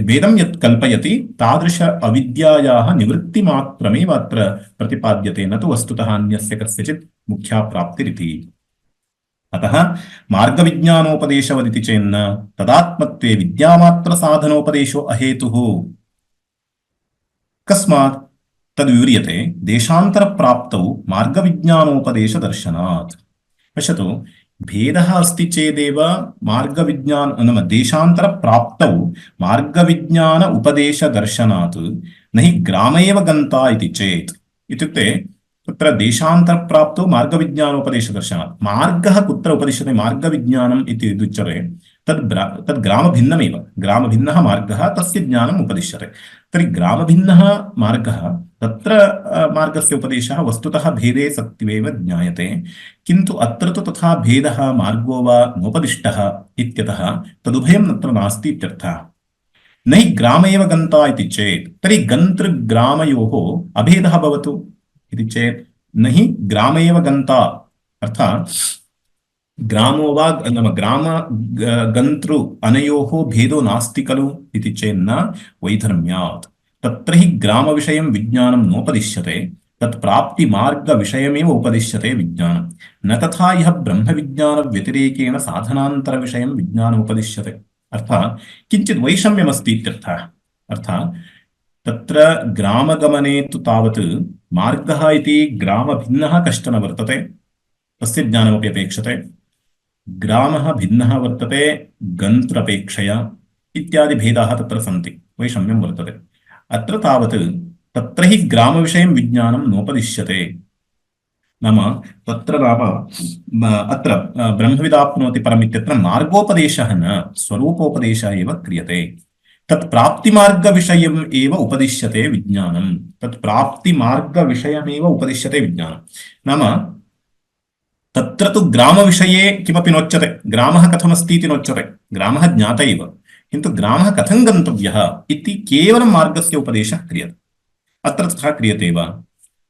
S2: भेदं यत् कल्पयति तादृश अविद्यायाः निवृत्तिमात्रमेव अत्र प्रतिपाद्यते, न तु वस्तुतः अन्यस्य कस्यचित् मुख्या प्राप्तिरिति। अतः मार्गविज्ञानोपदेशवदिति चेन्न तदात्मत्वे विद्यामात्रसाधनोपदेशो अहेतुः। कस्मात्? तद्विव्रियते देशान्तरप्राप्तौ मार्गविज्ञानोपदेशदर्शनात्। पश्यतु, भेदः अस्ति चेदेव मार्गविज्ञान नाम देशान्तरप्राप्तौ मार्गविज्ञान उपदेशदर्शनात् न हि ग्राम एव गन्ता इति चेत्। इत्युक्ते तत्र देशान्तरप्राप्तौ मार्गविज्ञानोपदेशदर्शनात् मार्गः कुत्र उपदिश्यते? मार्गविज्ञानम् इति यदुच्यते तद् ग्रामभिन्नमेव। ग्रामभिन्नः मार्गः, तस्य ज्ञानम् उपदिश्यते। तर्हि ग्रामभिन्नः मार्गः, तत्र मार्गस्य उपदेशः वस्तुतः भेदे सत्यमेव ज्ञायते। किन्तु अत्र तु तथा भेदः मार्गो वा नोपदिष्टः इत्यतः तदुभयं अत्र नास्ति इत्यर्थः। न हि ग्राम एव गन्ता इति चेत् तर्हि गन्तृग्रामयोः अभेदः भवतु इति चेत् न हि ग्राम एव गन्ता, अर्थात् ग्रामो वा नाम ग्राम गन्तृ अनयोः भेदो नास्ति खलु इति चेन्न वैधर्म्यात्। तत्र हि ग्रामविषयं विज्ञानं नोपदिश्यते, तत्प्राप्तिमार्गविषयमेव उपदिश्यते विज्ञानं। न तथा यः ब्रह्मविज्ञानव्यतिरेकेण साधनान्तरविषयं विज्ञानमुपदिश्यते। अर्थात् किञ्चित् वैषम्यमस्ति इत्यर्थः। अर्थात् तत्र ग्रामगमने तु तावत् मार्गः इति ग्रामभिन्नः कश्चन वर्तते, तस्य ज्ञानमपि अपेक्षते। ग्रामः भिन्नः वर्तते गन्त्रपेक्षया इत्यादि भेदाः तत्र सन्ति, वैषम्यं वर्तते। अत्र तावत् तत्र हि ग्रामविषयं विज्ञानं नोपदिश्यते। नाम तत्र नाम अत्र ब्रह्मविदाप्नोति परम् इत्यत्र मार्गोपदेशः न स्वरूपोपदेशः एव क्रियते। तत् प्राप्तिमार्गविषयम् एव उपदिश्यते विज्ञानं। तत् प्राप्तिमार्गविषयमेव उपदिश्यते विज्ञानं। नाम तत्र तु ग्रामविषये किमपि नोच्यते, ग्रामः कथमस्ति इति नोच्यते, ग्रामः ज्ञात एव, किन्तु ग्रामः कथं गन्तव्यः इति केवलं मार्गस्य उपदेशः क्रियते। अत्र तथा क्रियते वा?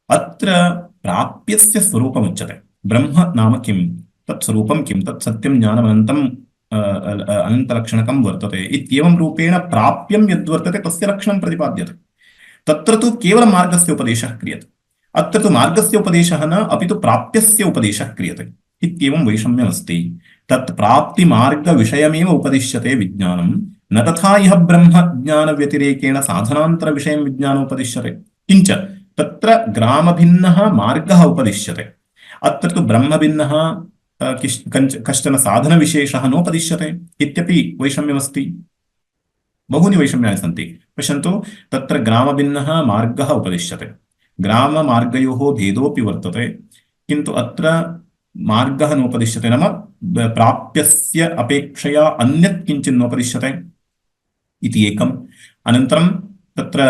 S2: अत्र प्राप्यस्य स्वरूपमुच्यते। ब्रह्म नाम किं? तत् स्वरूपं किं? तत् सत्यं ज्ञानमनन्तम् अनन्तलक्षणकं वर्तते इत्येवं रूपेण प्राप्यं यद्वर्तते तस्य लक्षणं प्रतिपाद्यते। तत्र तु केवलं मार्गस्य उपदेशः क्रियते। अत्र तु मार्गस्य उपदेशः न, अपि तु प्राप्यस्य उपदेशः क्रियते इत्येवं वैषम्यमस्ति। तत् प्राप्तिमार्गविषयमेव उपदिश्यते विज्ञानं, न तथा यः ब्रह्मज्ञानव्यतिरेकेण साधनान्तरविषयं विज्ञानमुपदिश्यते। किञ्च तत्र ग्रामभिन्नः मार्गः उपदिश्यते, अत्र तु ब्रह्मभिन्नः कश्चन साधनविशेषः नोपदिश्यते इत्यपि वैषम्यमस्ति। बहूनि वैषम्यानि सन्ति। पश्यन्तु, तत्र ग्रामभिन्नः मार्गः उपदिश्यते, ग्राममार्गयोः भेदोऽपि वर्तते, किन्तु अत्र मार्गः नोपदिश्यते, नाम प्राप्यस्य अपेक्षया अन्यत् किञ्चित् नोपदिश्यते इति एकम्। अनन्तरं तत्र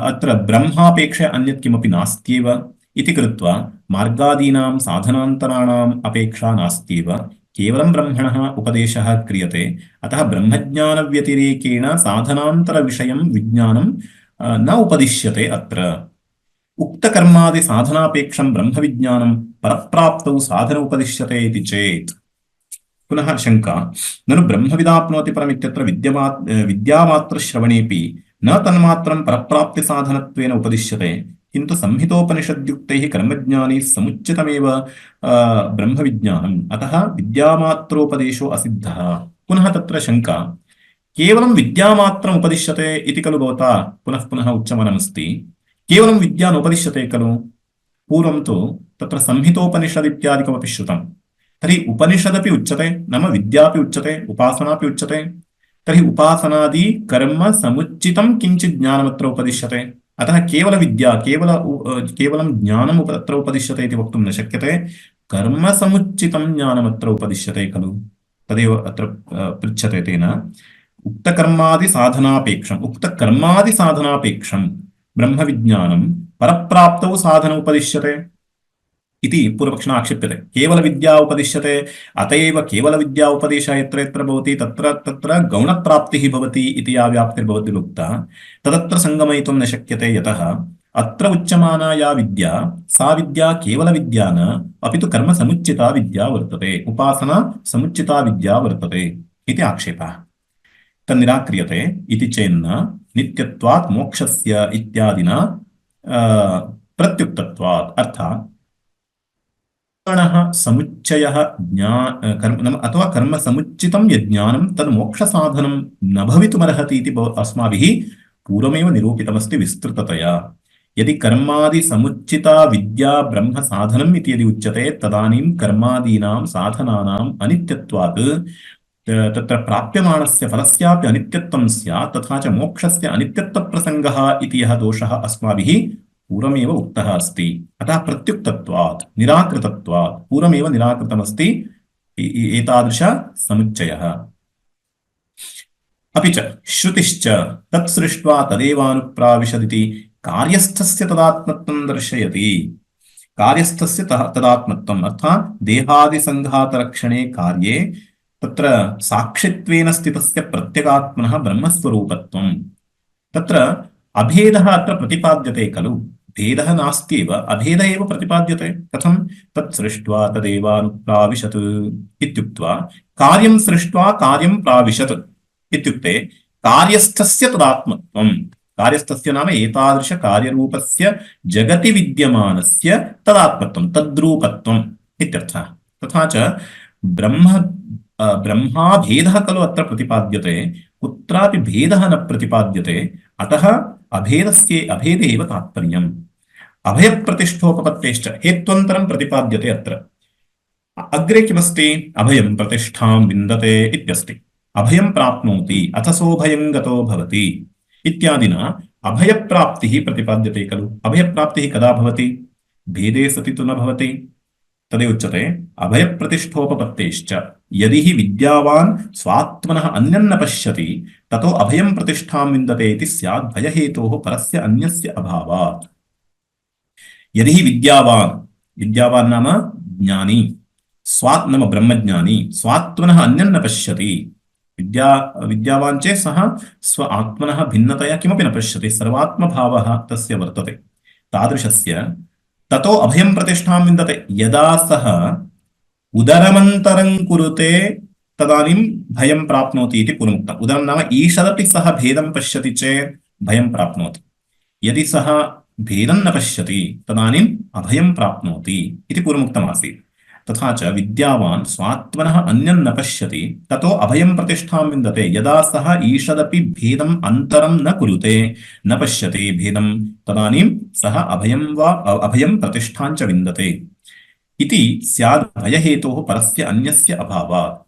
S2: अत्र ब्रह्मापेक्षया अन्यत् किमपि नास्त्येव इति कृत्वा मार्गादीनां साधनान्तराणाम् अपेक्षा नास्त्येव, केवलं ब्रह्मणः उपदेशः क्रियते। अतः ब्रह्मज्ञानव्यतिरेकेण साधनान्तरविषयं विज्ञानं न उपदिश्यते अत्र। उक्तकर्मादि साधनापेक्षं ब्रह्मविज्ञानं परप्राप्तौ साधन उपदिश्यते इति चेत् पुनः शङ्का, ननु ब्रह्मविदाप्नोति परमित्यत्र विद्यामात्रश्रवणेऽपि न तन्मात्रं परप्राप्तिसाधनत्वेन उपदिश्यते, किन्तु संहितोपनिषद्युक्तैः कर्मज्ञानैः समुचितमेव ब्रह्मविज्ञानम्, अतः विद्यामात्रोपदेशो असिद्धः। पुनः तत्र शङ्का, केवलं विद्यामात्रम् उपदिश्यते इति खलु भवता पुनः पुनः उच्यमानमस्ति। केवलं विद्या नोपदिश्यते खलु, पूर्वं तु तत्र संहितोपनिषदित्यादिकमपि श्रुतम्। तर्हि उपनिषदपि उच्यते, नाम विद्यापि उच्यते, उपासनापि उच्यते। तर्हि उपासनादि कर्म समुचितं किञ्चित् ज्ञानमत्र उपदिश्यते। अतः केवलविद्या केवलं ज्ञानम् अत्र उपदिश्यते इति वक्तुं न शक्यते, कर्म समुचितं ज्ञानमत्र उपदिश्यते खलु, तदेव अत्र पृच्छते तेन। उक्तकर्मादिसाधनापेक्षं ब्रह्मविज्ञानं परप्राप्तौ साधन उपदिश्यते इति पूर्वपक्षिणा आक्षिप्यते। केवलविद्या उपदिश्यते, अत एव केवलविद्या उपदेशः यत्र यत्र भवति तत्र तत्र गौणप्राप्तिः भवति इति या व्याप्तिर्भवति उक्ता, तदत्र सङ्गमयितुं न शक्यते। यतः अत्र उच्यमाना या विद्या सा विद्या केवलविद्या न, अपि तु कर्मसमुच्चिता विद्या वर्तते, उपासना समुच्चिता विद्या वर्तते इति आक्षेपः। तन्निराक्रियते इति चेन्न नित्यत्वात् मोक्षस्य इत्यादिना प्रत्युक्तत्वात्, अर्थात् समुच्चयः अथवा कर्म समुचितं यज्ञानं तद् मोक्षसाधनं न भवितुमर्हति इति अस्माभिः पूर्वमेव निरूपितमस्ति विस्तृततया। यदि कर्मादि समुचिता विद्या ब्रह्म साधनम् इति यदि उच्यते, तदानीं कर्मादीनां साधनानाम् अनित्यत्वात् तत्र प्राप्यमाणस्य फलस्यापि अनित्यत्वं स्यात्, तथा च मोक्षस्य अनित्यत्वप्रसङ्गः इति यः दोषः अस्माभिः पूर्वमेव उक्तः अस्ति। अतः प्रत्युक्तत्वात् निराकृतत्वात् पूर्वमेव निराकृतमस्ति एतादृश समुच्चयः। अपि च श्रुतिश्च तत् सृष्ट्वा तदेवानुप्राविशदिति कार्यस्थस्य तदात्मत्वं दर्शयति। कार्यस्थस्य तदात्मत्वम् अर्थात् देहादिसङ्घातरक्षणे कार्ये तत्र साक्षित्वेन स्थितस्य प्रत्यगात्मनः ब्रह्मस्वरूपत्वम्। तत्र अभेदः अत्र प्रतिपाद्यते खलु, भेदः नास्त्येव, अभेदः एव प्रतिपाद्यते। कथं? तत् सृष्ट्वा तदेवानुप्राविशत् इत्युक्त्वा कार्यं सृष्ट्वा कार्यं प्राविशत् इत्युक्ते कार्यस्थस्य तदात्मत्वम्। कार्यस्थस्य नाम एतादृश कार्यरूपस्य जगति विद्यमानस्य तदात्मत्वं, तद्रूपत्वम् इत्यर्थः। तथा च ब्रह्माभेदः खलु अत्र प्रतिपाद्यते, कुत्रापि भेदः न प्रतिपाद्यते। अतः अभेदे एव तात्पर्यम्। अभयप्रतिष्ठोपपत्तेश्च हेत्वन्तरं प्रतिपाद्यते अत्र। अग्रे किमस्ति? अभयं प्रतिष्ठां विन्दते इत्यस्ति। अभयं प्राप्नोति अथ सोऽभयं गतो भवति इत्यादिना अभयप्राप्तिः प्रतिपाद्यते खलु। अभयप्राप्तिः कदा भवति? भेदे सति तु न भवति। तदेव उच्यते अभयप्रतिष्ठोपपत्तेश्च यदि हि विद्यावान् स्वात्मनः अन्यं न पश्यति ततो अभयं प्रतिष्ठां विन्दते इति स्यात् भयहेतोः परस्य अन्यस्य अभावात्। यदि हि विद्यावान् नाम ज्ञानी, नाम ब्रह्मज्ञानी, स्वात्मनः अन्यं न पश्यति। विद्यावान् चेत् सः स्व आत्मनः भिन्नतया किमपि न पश्यति, सर्वात्मभावः तस्य वर्तते। तादृशस्य ततो अभयं प्रतिष्ठां विन्दते। यदा सः उदरमन्तरं कुरुते तदानीं भयं प्राप्नोति इति पूर्वमुक्तम्। उदरं नाम ईषदपि सः भेदं पश्यति चेत् भयं प्राप्नोति। यदि सः भेदं न पश्यति तदानीम् अभयं प्राप्नोति इति पूर्वमुक्तमासीत्। तथा च विद्यावान् स्वात्मनः अन्यं न पश्यति ततो अभयं प्रतिष्ठां विन्दते। यदा सः ईषदपि भेदम् अन्तरं न कुरुते, न पश्यति भेदं, तदानीं सः अभयं प्रतिष्ठां च विन्दते इति स्याद् भयहेतोः परस्य अन्यस्य अभावात्।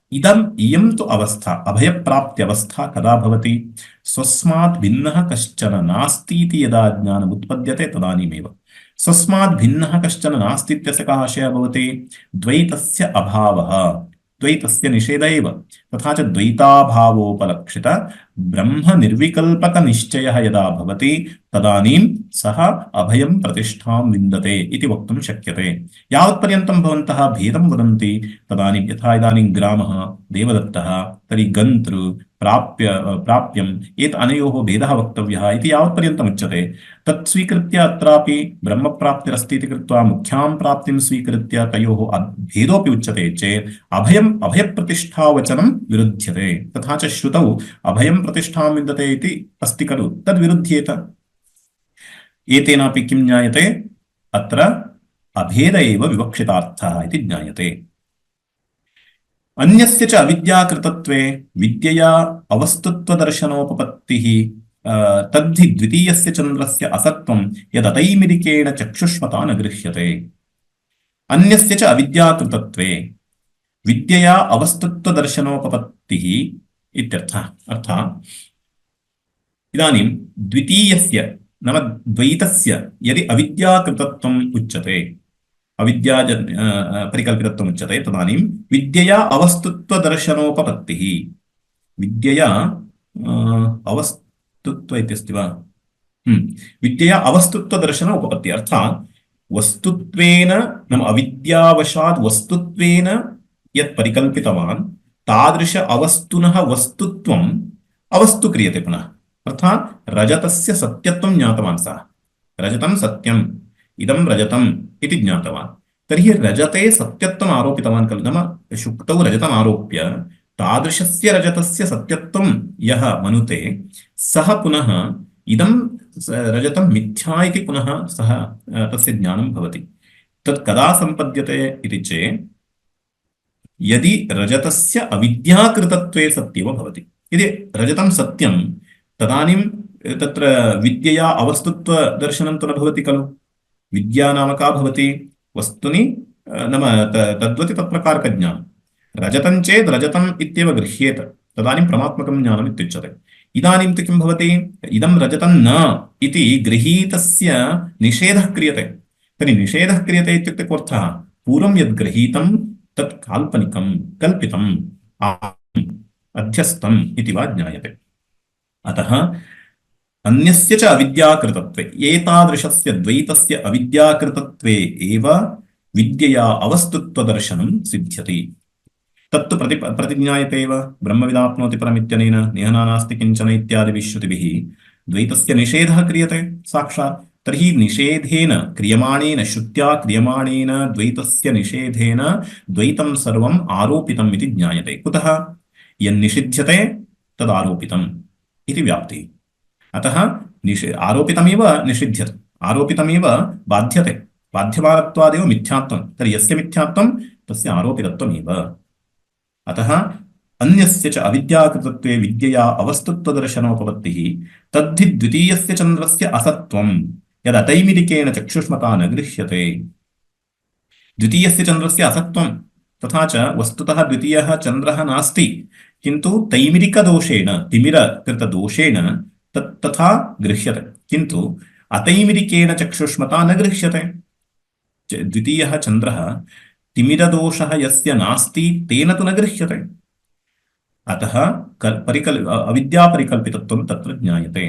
S2: इयं तु अवस्था, अभयप्राप्त्यवस्था कदा भवति? स्वस्मात् भिन्नः कश्चन नास्ति इति यदा ज्ञानमुत्पद्यते तदानीमेव। स्वस्मात् भिन्नः कश्चन नास्ति इत्यस्य कः आशयः भवति? द्वैतस्य अभावः। द्वैतस्य निषेध एव। तथा च द्वैताभावोपलक्षित ब्रह्मनिर्विकल्पकनिश्चयः यदा भवति तदानीं सः अभयं प्रतिष्ठां विन्दते इति वक्तुं शक्यते। यावत्पर्यन्तं भवन्तः भेदं वदन्ति तदानीं यथा इदानीं ग्रामः देवदत्तः तर्हि गन्तृ प्राप्यम् एत अनयोः भेदः वक्तव्यः इति यावत्पर्यन्तम् उच्यते तत् स्वीकृत्य अत्रापि ब्रह्मप्राप्तिरस्ति इति कृत्वा मुख्यां प्राप्तिं स्वीकृत्य तयोः भेदोऽपि उच्यते चेत् अभयप्रतिष्ठावचनं विरुध्यते। तथा च श्रुतौ अभयं प्रतिष्ठां विन्दते इति अस्ति खलु तद्विरुध्येत। एतेनापि किं ज्ञायते अत्र अभेद एव विवक्षितार्थः इति ज्ञायते। अन्यस्य च अविद्याकृतत्वे विद्यया अवस्तुत्वदर्शनोपपत्तिः तद्धि द्वितीयस्य चन्द्रस्य असत्त्वं यदतैमिरिकेण चक्षुष्मता न गृह्यते। अन्यस्य च अविद्याकृतत्वे विद्यया अवस्तुत्वदर्शनोपपत्तिः इत्यर्थः। अर्थात् इदानीं द्वितीयस्य नाम द्वैतस्य यदि अविद्याकृतत्वम् उच्यते अविद्या परिकल्पितत्वम् उच्यते तदानीं विद्यया अवस्तुत्वदर्शनोपपत्तिः विद्यया अवस्तुत्व इत्यस्ति वा विद्यया अवस्तुत्वदर्शनोपपत्तिः अर्थात् वस्तुत्वेन नाम अविद्यावशात् वस्तुत्वेन यत् परिकल्पितवान् तादृश अवस्तुनः वस्तुत्वम् अवस्तु क्रियते पुनः। अर्थात् रजतस्य सत्यत्वं ज्ञातवान् सः रजतं सत्यम् इदं रजतम् इति ज्ञातवान् तर्हि रजते सत्यत्वम् आरोपितवान् खलु नाम शुक्तौ रजतम् आरोप्य तादृशस्य रजतस्य सत्यत्वं यः मनुते सः पुनः इदं रजतं मिथ्या इति पुनः सः तस्य ज्ञानं भवति। तत् कदा सम्पद्यते इति चेत् यदि रजतस्य अविद्याकृतत्वे सत्येव भवति। यदि रजतं सत्यं तदानीं तत्र विद्यया अवस्तुत्वदर्शनं तु न भवति खलु। विद्या नाम का भवति वस्तुनि नाम तद्वति तत्प्रकारकज्ञानं रजतं चेत् रजतम् इत्येव गृह्येत तदानीं परमात्मकं ज्ञानम् इत्युच्यते। इदानीं तु किं भवति इदं रजतं न इति गृहीतस्य निषेधः क्रियते। तर्हि निषेधः क्रियते इत्युक्ते कोऽर्थः पूर्वं यद् गृहीतं तत् काल्पनिकं कल्पितम् अध्यस्तम् इति वा ज्ञायते। अतः अन्यस्य च अविद्याकृतत्वे एतादृशस्य द्वैतस्य अविद्याकृतत्वे एव विद्यया अवस्तुत्वदर्शनं सिद्ध्यति। तत्तु प्रतिज्ञायते एव ब्रह्मविदाप्नोति परमित्यनेन नेहना नास्ति किञ्चन इत्यादिभिः श्रुतिभिः द्वैतस्य निषेधः क्रियते साक्षात्। तर्हि निषेधेन क्रियमाणेन श्रुत्या क्रियमाणेन द्वैतस्य निषेधेन द्वैतं सर्वम् आरोपितम् इति ज्ञायते। कुतः यन्निषिध्यते तदारोपितम् इति व्याप्तिः। अतः आरोपितमेव निषिध्यते आरोपितमेव बाध्यते बाध्यमानत्वादेव मिथ्यात्वं तर्हि यस्य मिथ्यात्वं तस्य आरोपितत्वमेव। अतः अन्यस्य च अविद्याकृतत्वे विद्यया अवस्तुत्वदर्शनोपपत्तिः तद्धि द्वितीयस्य चन्द्रस्य असत्त्वं यदतैमिरिकेण चक्षुष्मता न गृह्यते। द्वितीयस्य चन्द्रस्य असत्त्वं तथा च वस्तुतः द्वितीयः चन्द्रः नास्ति किन्तु तैमिरिकदोषेण तिमिरकृतदोषेण तथा गृह्यते किन्तु अतैमिरिकेण चक्षुष्मता न गृह्यते। द्वितीयः चन्द्रः तिमिरदोषः यस्य नास्ति तेन तु न गृह्यते। अतः अविद्यापरिकल्पितत्वं तत्र ज्ञायते।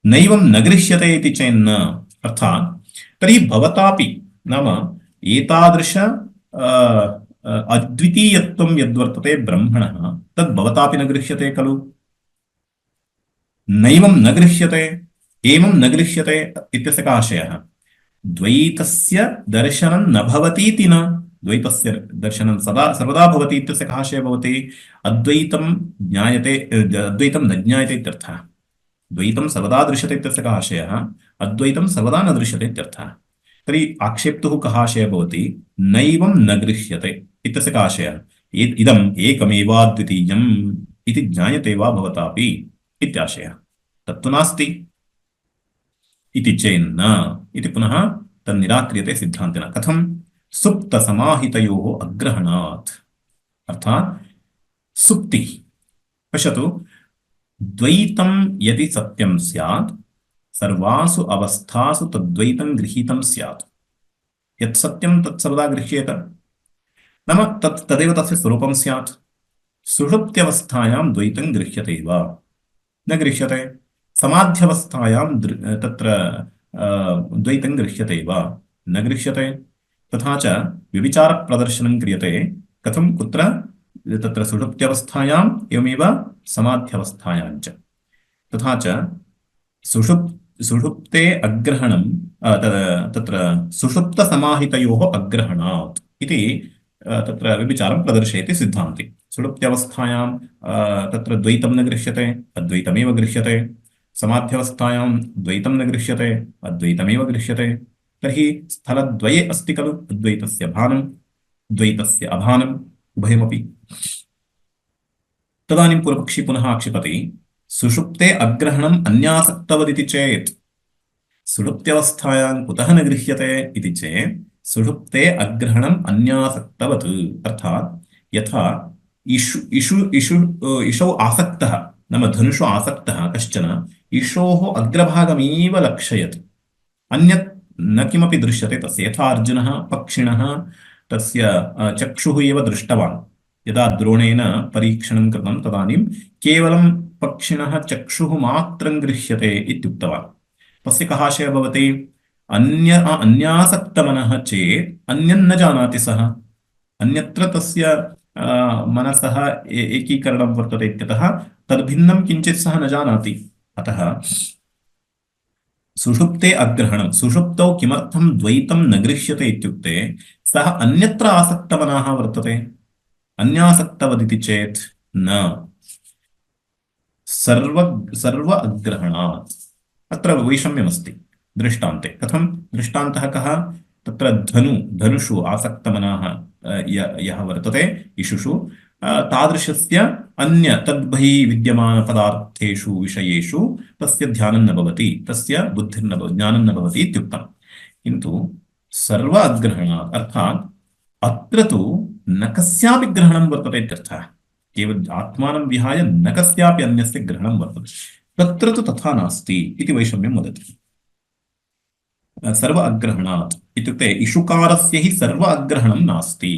S2: नैवं न गृह्यते इति चेन्न अर्थात् तर्हि भवतापि नाम एतादृश अद्वितीयत्वं यद्वर्तते ब्रह्मणः तद् भवतापि न गृह्यते खलु। नैवं न गृह्यते एवं न गृह्यते इत्यस्य का आशयः द्वैतस्य दर्शनं न भवतीति न द्वैतस्य दर्शनं सदा सर्वदा भवति इत्यस्य का आशयः भवति अद्वैतं ज्ञायते अद्वैतं न ज्ञायते इत्यर्थः। द्वैतं सर्वदा दृश्यते इत्यस्य का आशयः अद्वैतं सर्वदा न दृश्यते इत्यर्थः। तर्हि आक्षेप्तुः कः आशयः भवति नैवं न गृह्यते इत्यस्य का आशयः इदम् एकमेवाद्वितीयम् इति ज्ञायते वा भवतापि इत्याशयः। तत्तु नास्ति इति चेन्न इति पुनः तन्निराक्रियते सिद्धान्तेन। कथं सुप्तसमाहितयोः अग्रहणात् अर्थात् सुप्तिः पश्यतु द्वैतं यदि सत्यं स्यात् सर्वासु अवस्थासु तद्वैतं गृहीतं स्यात्। यत् सत्यं तत् सर्वदा गृह्येत। नाम तदेव तस्य स्वरूपं स्यात्। सुषुप्त्यवस्थायां द्वैतं गृह्यते वा? न गृह्यते। समाध्यवस्थायां तत्र द्वैतं गृह्यते वा? न गृह्यते। तथा च व्यभिचारप्रदर्शनं क्रियते कथं कुत्र? तत्र सुषुप्त्यवस्थायाम् एवमेव समाध्यवस्थायां च। तथा च सुषुप्ते अग्रहणं तत्र सुषुप्तसमाहितयोः अग्रहणात् इति तत्र व्यभिचारं प्रदर्शयति सिद्धान्ति। सुषुप्त्यवस्थायां तत्र द्वैतं न गृह्यते, अद्वैतमेव गृह्यते। समाध्यवस्थायां द्वैतं न गृह्यते, अद्वैतमेव गृह्यते। तर्हि स्थलद्वये अस्ति खलु अद्वैतस्य भानं, द्वैतस्य अभानम् उभयमपि। तदानीं पूर्वपक्षी पुनः आक्षिपति सुषुप्ते अग्रहणम् अन्यासक्तवदिति चेत् सुषुप्त्यवस्थायां कुतः न गृह्यते इति चेत् सुषुप्ते अग्रहणम् अन्यासक्तवत्, अर्थात् यथा इषौ आसक्तः नाम धनुषु आसक्तः कश्चन इषोः अग्रभागमेव लक्षयति, अन्यत् न किमपि दृश्यते तस्य। यथा अर्जुनः पक्षिणः तस्य चक्षुः एव दृष्टवान्, यदा द्रोणेन परीक्षणं कृतं तदानीं केवलं पक्षिणः चक्षुः मात्रं गृह्यते इत्युक्तवान्। तस्य कः आशयः भवति? अन्यासक्तमनः चेत् अन्यन्न जानाति सः, अन्यत्र तस्य मनसः एकीकरणं वर्तते इत्यतः तद्भिन्नं किञ्चित् सः न जानाति। अतः सुषुप्ते अग्रहणं, सुषुप्तौ किमर्थं द्वैतं न गृह्यते इत्युक्ते सः अन्यत्र आसक्तमनः वर्तते। अन्यासक्तवदिति चेत् न, सर्व अग्रहणात्। अत्र वैषम्यमस्ति दृष्टान्ते। कथं? दृष्टान्तः कः? तत्र धनुषु आसक्तमनः यः वर्तते इषुषु, तादृशस्य अन्य तद्बहिः विद्यमानपदार्थेषु विषयेषु तस्य ध्यानं न भवति, तस्य ज्ञानं न भवति इत्युक्तम्। किन्तु सर्व अग्रहणात् अर्थात् अत्र तु न कस्यापि ग्रहणं वर्तते इत्यर्थः। केवल आत्मानं विहाय न कस्यापि अन्यस्य ग्रहणं वर्तते, तत्र तु तथा नास्ति इति वैषम्यं वदति। सर्व अग्रहणात् इत्युक्ते इषुकारस्य हि सर्व अग्रहणं नास्ति।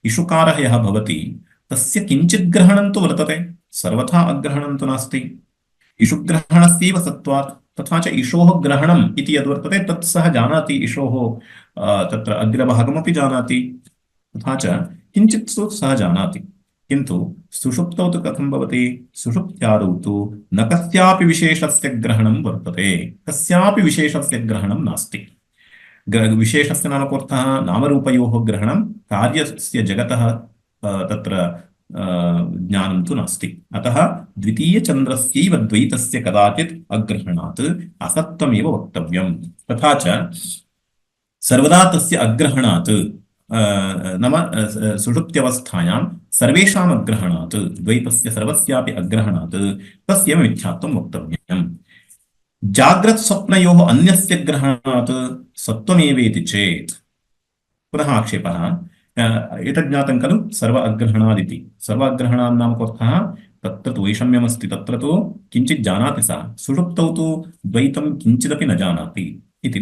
S2: इषुकारः यः भवति तस्य किञ्चित् ग्रहणं तु वर्तते, सर्वथा अग्रहणं तु नास्ति। इषुग्रहणस्यैव सत्त्वात्। तथा च इषोः ग्रहणम् इति यद्वर्तते तत् सः जानाति, इषोः तत्र अग्रभागमपि जानाति, तथा च किञ्चित् सः जानाति। किन्तु सुषुप्तौ तु कथं भवति? सुषुप्त्यादौ तु न कस्यापि विशेषस्य ग्रहणं वर्तते, कस्यापि विशेषस्य ग्रहणं नास्ति। विशेषस्य नाम कोऽर्थः? नामरूपयोः ग्रहणं, कार्यस्य जगतः तत्र ज्ञानं तु नास्ति। अतः द्वितीयचन्द्रस्यैव द्वैतस्य कदाचित् अग्रहणात् असत्त्वमेव वक्तव्यम्। तथा च सर्वदा तस्य अग्रहणात् नाम सुषुप्त्यवस्थायां सर्वेषाम् अग्रहणात्, द्वैतस्य सर्वस्यापि अग्रहणात् तस्य मिथ्यात्वं वक्तव्यम्। जाग्रत्स्वप्नयोः अन्यस्य ग्रहणात् सत्त्वमेवेति चेत् पुनः आक्षेपः, एतत् ज्ञातं खलु सर्व अग्रहणादिति। सर्व अग्रहणात् नाम कोऽर्थः? तत्र तु वैषम्यमस्ति, तत्र तु किञ्चित् जानाति सः, सुषुप्तौ तु द्वैतं किञ्चिदपि न जानाति इति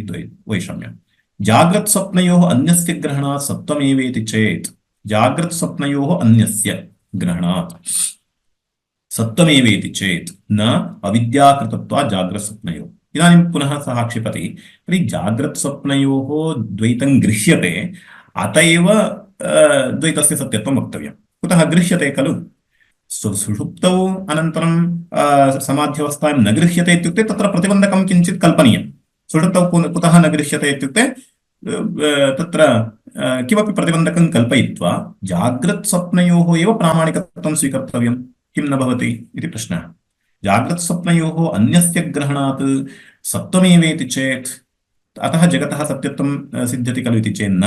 S2: वैषम्यम्। जाग्रत्स्वप्नयोः अन्यस्य ग्रहणात् सत्त्वमेवेति चेत् जाग्रत्स्वप्नयोः अन्यस्य ग्रहणात् सत्त्वमेवेति चेत् न अविद्याकृतत्वात् जाग्रत्स्वप्नयोः। इदानीं पुनः सः आक्षिपति, तर्हि जाग्रत्स्वप्नयोः द्वैतं गृह्यते, अत एव द्वैतस्य सत्यत्वं वक्तव्यं। कुतः? गृह्यते खलु सुषुप्तौ, अनन्तरं समाध्यवस्थायां न गृह्यते इत्युक्ते तत्र प्रतिबन्धकं किञ्चित् कल्पनीयं। सुषुप्तौ कुतः न गृह्यते इत्युक्ते तत्र किमपि प्रतिबन्धकं कल्पयित्वा जाग्रत्स्वप्नयोः एव प्रामाणिकत्वं स्वीकर्तव्यं, किं न भवति इति प्रश्नः। जाग्रत्स्वप्नयोः अन्यस्य ग्रहणात् सत्त्वमेवेति चेत् अतः जगतः सत्यत्वं सिद्ध्यति खलु इति चेन्न।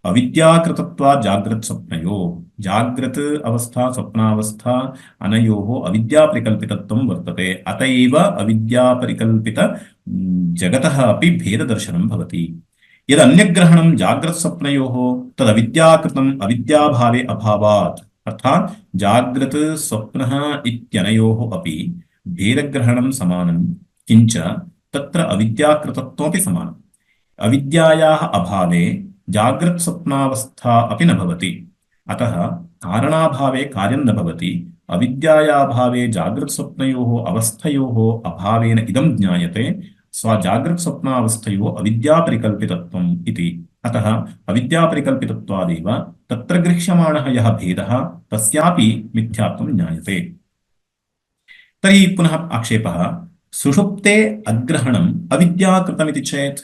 S2: अविद्याकृतत्वात् जाग्रत्स्वप्नयोः, जाग्रत् अवस्था स्वप्नावस्था अनयोः अविद्यापरिकल्पितत्वं वर्तते, अत एव अविद्यापरिकल्पित जगतः अपि भेददर्शनं भवति। यदन्यग्रहणं जाग्रत्स्वप्नयोः तदविद्याकृतम् अविद्याभावे अभावात्, अर्थात् जाग्रत् स्वप्नः इत्यनयोः अपि भेदग्रहणं समानं, किञ्च तत्र अविद्याकृतत्वमपि समानम्। अविद्यायाः अभावे जाग्रत्स्वप्नावस्था अपि न भवति। अतः कारणाभावे कार्यं न भवति, अविद्यायाभावे जागृत्स्वप्नयोः अवस्थयोः अभावेन इदं ज्ञायते स्वजागृत्स्वप्नावस्थयोः अविद्यापरिकल्पितत्वम् इति। अतः अविद्यापरिकल्पितत्वादेव तत्र गृह्यमाणः यः भेदः तस्यापि मिथ्यात्वं ज्ञायते। तर्हि पुनः आक्षेपः, सुषुप्ते अग्रहणम् अविद्याकृतमिति चेत्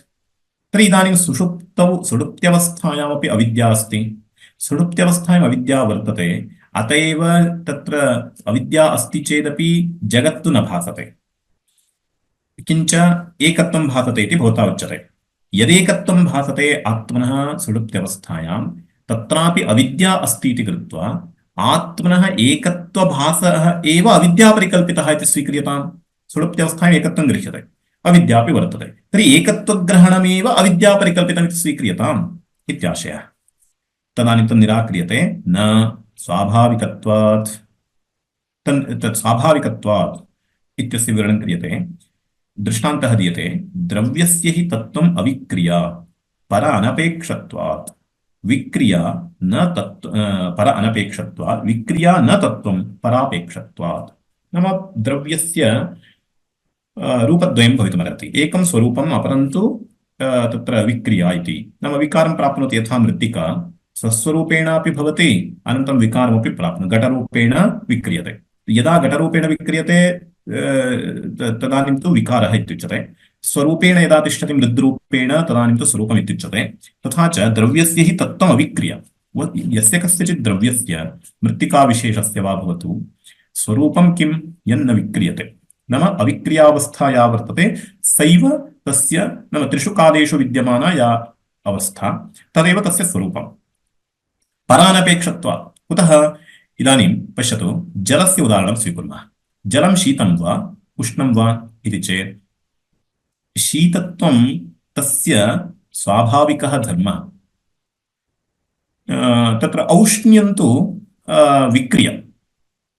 S2: तर्हि इदानीं सुषुप्त्यवस्थायामपि अविद्या अस्ति, सुषुप्त्यवस्थायाम् अविद्या वर्तते, अत एव तत्र अविद्या अस्ति चेदपि जगत्तु न भासते, किञ्च एकत्वं भासते इति भवता उच्यते। यदेकत्वं भासते आत्मनः सुषुप्त्यवस्थायां तत्रापि अविद्या अस्ति इति कृत्वा आत्मनः एकत्वभासः एव अविद्यापरिकल्पितः इति स्वीक्रियताम्। सुषुप्त्यवस्थायाम् एकत्वं गृह्यते, अविद्यापि वर्तते, तर्हि एकत्वग्रहणमेव अविद्यापरिकल्पितम् इति स्वीक्रियताम् इत्याशयः। तदानीं तत् निराक्रियते, न स्वाभाविकत्वात्, तत् स्वाभाविकत्वात् इत्यस्य विवरणं क्रियते। दृष्टान्तः दीयते, द्रव्यस्य हि तत्त्वम् अविक्रिया पर अनपेक्षत्वात् विक्रिया न तत्त्व पर अनपेक्षत्वात् विक्रिया न तत्त्वं परापेक्षत्वात्। नाम द्रव्यस्य रूपद्वयं भवितुमर्हति, एकं स्वरूपम् अपरन्तु तत्र विक्रिया इति। नाम विकारं प्राप्नोति, यथा मृत्तिका स्वस्वरूपेणापि भवति अनन्तरं विकारमपि प्राप्नोति, घटरूपेण विक्रियते। यदा घटरूपेण विक्रियते तदानीं तु विकारः इत्युच्यते, स्वरूपेण यदा तिष्ठति मृद्रूपेण तदानीं तु स्वरूपम् इत्युच्यते। तथा च द्रव्यस्य हि तत्त्वम् अविक्रिया, यस्य कस्यचित् द्रव्यस्य मृत्तिकाविशेषस्य वा भवतु स्वरूपं किं यन्न विक्रियते, नाम अविक्रियावस्था या वर्तते सैव तस्य, नाम त्रिषु कालेषु विद्यमाना या अवस्था तदेव तस्य स्वरूपम् परानपेक्षत्वात्। कुतः? इदानीं पश्यतु, जलस्य उदाहरणं स्वीकुर्मः। जलं शीतं वा उष्णं वा इति चेत् शीतत्वं तस्य स्वाभाविकः धर्मः, तत्र औष्ण्यं तु विक्रिय।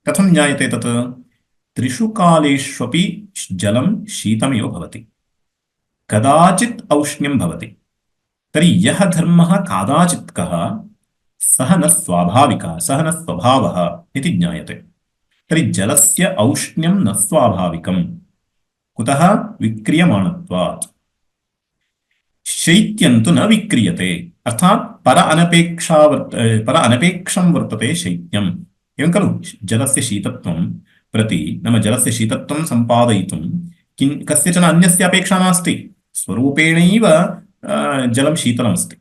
S2: कथं ज्ञायते तत्? त्रिषु कालेष्वपि जलं शीतमेव भवति, कदाचित् औष्ण्यं भवति। तर्हि यः धर्मः कादाचित्कः सः न स्वाभाविकः, सः न स्वभावः इति ज्ञायते। तर्हि जलस्य औष्ण्यं न स्वाभाविकम्, कुतः? विक्रियमाणत्वात्। शैत्यं तु न विक्रियते, अर्थात् पर अनपेक्षं वर्तते शैत्यम्। एवं खलु? जलस्य शीतत्वं प्रति, नाम जलस्य शीतत्वं सम्पादयितुं कस्यचन अन्यस्य अपेक्षा नास्ति, स्वरूपेणैव जलं शीतलमस्ति।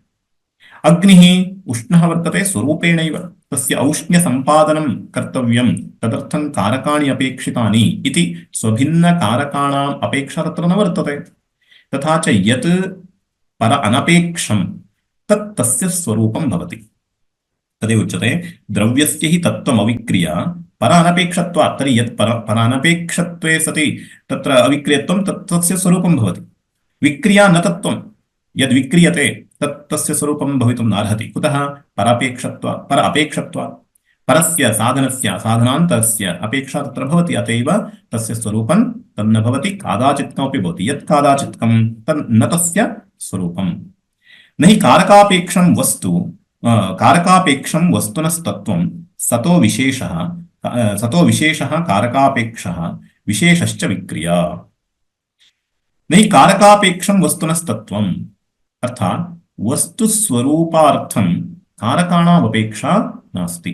S2: अग्निः उष्णः वर्तते, स्वरूपेणैव तस्य औष्ण्यसम्पादनं कर्तव्यं, तदर्थं कारकाणि अपेक्षितानि इति स्वभिन्नकारकाणाम् अपेक्षा तत्र न वर्तते। तथा च यत् पर अनपेक्षं तत् तस्य स्वरूपं भवति। तदेव उच्यते, द्रव्यस्य हि तत्त्वम् अविक्रिया पर अनपेक्षत्वात्। तर्हि यत् पर अनपेक्षत्वे सति तत्र अविक्रियत्वं तत् तस्य स्वरूपं भवति। विक्रिया न तत्त्वं, यद् विक्रियते तत् तस्य स्वरूपं भवितुं नार्हति। कुतः? पर अपेक्षत्वात्। परस्य साधनस्य साधनान्तरस्य अपेक्षा तत्र भवति, अत एव तस्य स्वरूपं तन्न भवति, कादाचित्कमपि भवति। यत् कादाचित्कं तन्न तस्य स्वरूपं। न हि कारकापेक्षं वस्तुनस्तत्त्वं सतो विशेषः कारकापेक्षः विशेषश्च विक्रिया। न हि कारकापेक्षं वस्तुनस्तत्त्वम्, अर्थात् वस्तुस्वरूपार्थं कारकाणामपेक्षा नास्ति।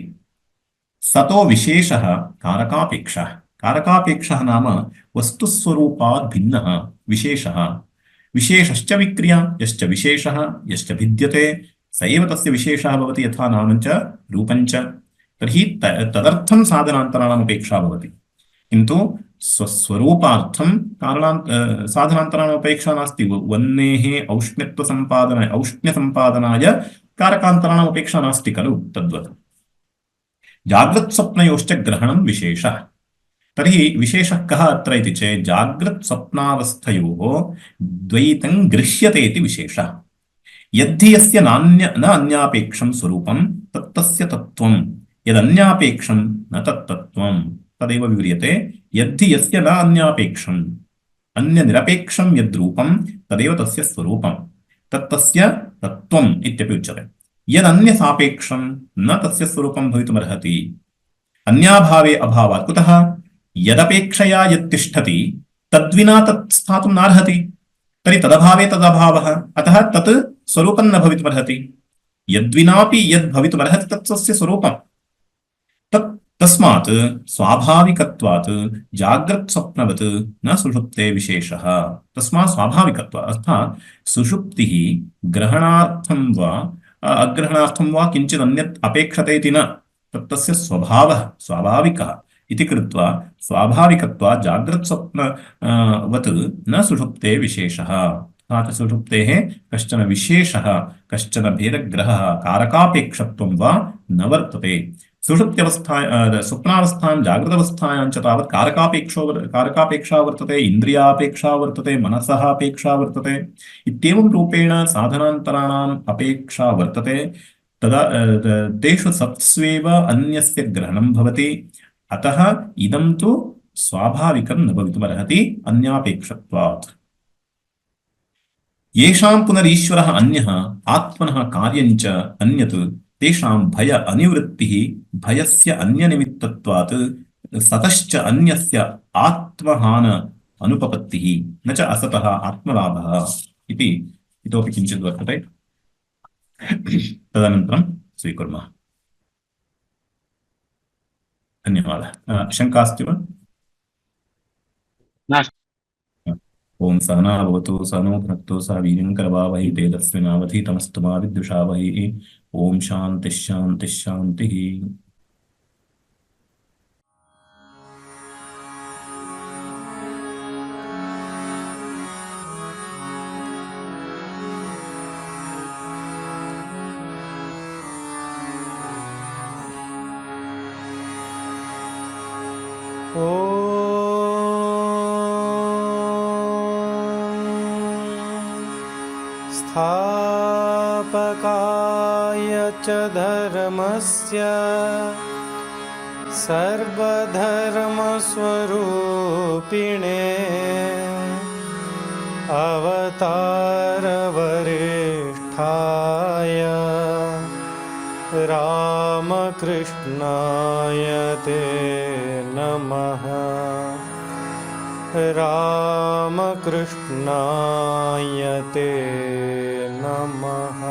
S2: सतो विशेषः कारकापेक्षः, कारकापेक्षः नाम वस्तुस्वरूपात् भिन्नः विशेषः, विशेषश्च विक्रिया। यश्च विशेषः यश्च भिद्यते स एव तस्य विशेषः भवति, यथा नामञ्च रूपञ्च। तर्हि तदर्थं साधनान्तराणाम् अपेक्षा भवति, किन्तु स्वस्वरूपार्थं साधनान्तराणाम् अपेक्षा नास्ति। वह्नेः औष्ण्यसम्पादनाय कारकान्तराणाम् अपेक्षा नास्ति खलु? तद्वत् जागृत्स्वप्नयोश्च ग्रहणं विशेषः। तर्हि विशेषः कः अत्र इति चेत् जागृत्स्वप्नावस्थयोः द्वैतं गृह्यते इति विशेषः। यद्धि यस्य न अन्यापेक्षं स्वरूपं तत्तस्य तत्त्वं, यदन्यापेक्षं न तत्तत्त्वं, तदेव विव्रियते। यद्धि यस्य न अन्यापेक्षम्, अन्यनिरपेक्षं यद्रूपं तदेव तस्य स्वरूपं, तत्तस्य तत्त्वम् इत्यपि उच्यते। यदन्यसापेक्षं न तस्य स्वरूपं भवितुमर्हति अन्याभावे अभावात् कुतः यदपेक्षया यत् तिष्ठति तद्विना तत् स्थातुं नार्हति तर्हि तदभावे तदभावः अतः तत् स्वरूपं न भवितुमर्हति यद्विनापि यद् भवितुमर्हति तत् स्वस्य स्वरूपम् तस्मात् स्वाभाविकत्वात् जाग्रत्स्वप्नवत् न सुषुप्ते विशेषः तस्मात् स्वाभाविकत्वात् अर्थात् सुषुप्तिः ग्रहणार्थं वा अग्रहणार्थं वा किञ्चित् अन्यत् अपेक्षते इति न तस्य स्वभावः स्वाभाविकः इति कृत्वा स्वाभाविकत्वात् जाग्रत्स्वप्नवत् न सुषुप्ते विशेषः अर्थात् सुषुप्तेः कश्चन विशेषः कश्चन भेदग्रहः कारकापेक्षत्वं वा न वर्तते स्वप्नावस्थायां जागृतावस्थायां च तावत् कारकापेक्षा वर्तते इन्द्रियापेक्षा वर्तते मनसः अपेक्षा वर्तते इत्येवं रूपेण साधनान्तराणाम् अपेक्षा वर्तते तदा तेषु सत्स्वेव अन्यस्य ग्रहणं भवति अतः इदं तु स्वाभाविकं न भवितुमर्हति अन्यापेक्षत्वात् येषां पुनरीश्वरः अन्यः आत्मनः कार्यञ्च अन्यत् तेषां भय अनिवृत्तिः भयस्य अन्यनिमित्तत्वात् सतश्च अन्यस्य आत्महान अनुपपत्तिः न च असतः आत्मलाभः इति इतोपि किञ्चित् वर्तते तदनन्तरं स्वीकुर्मः धन्यवादः शङ्का अस्ति वा
S3: नास्ति।
S2: ओम सहना भवतु सहनौ भुनक्तु सह वीर्यं करवावहै तेजस्विनावधीतमस्तु मा विद्विषावहै ओम शान्तिः शान्तिः शान्तिः।
S1: स्थापकाय च धर्मस्य सर्वधर्मस्वरूपिणे अवतारवरिष्ठाय रामकृष्णाय ते नमः रामकृष्णाय ते नमः।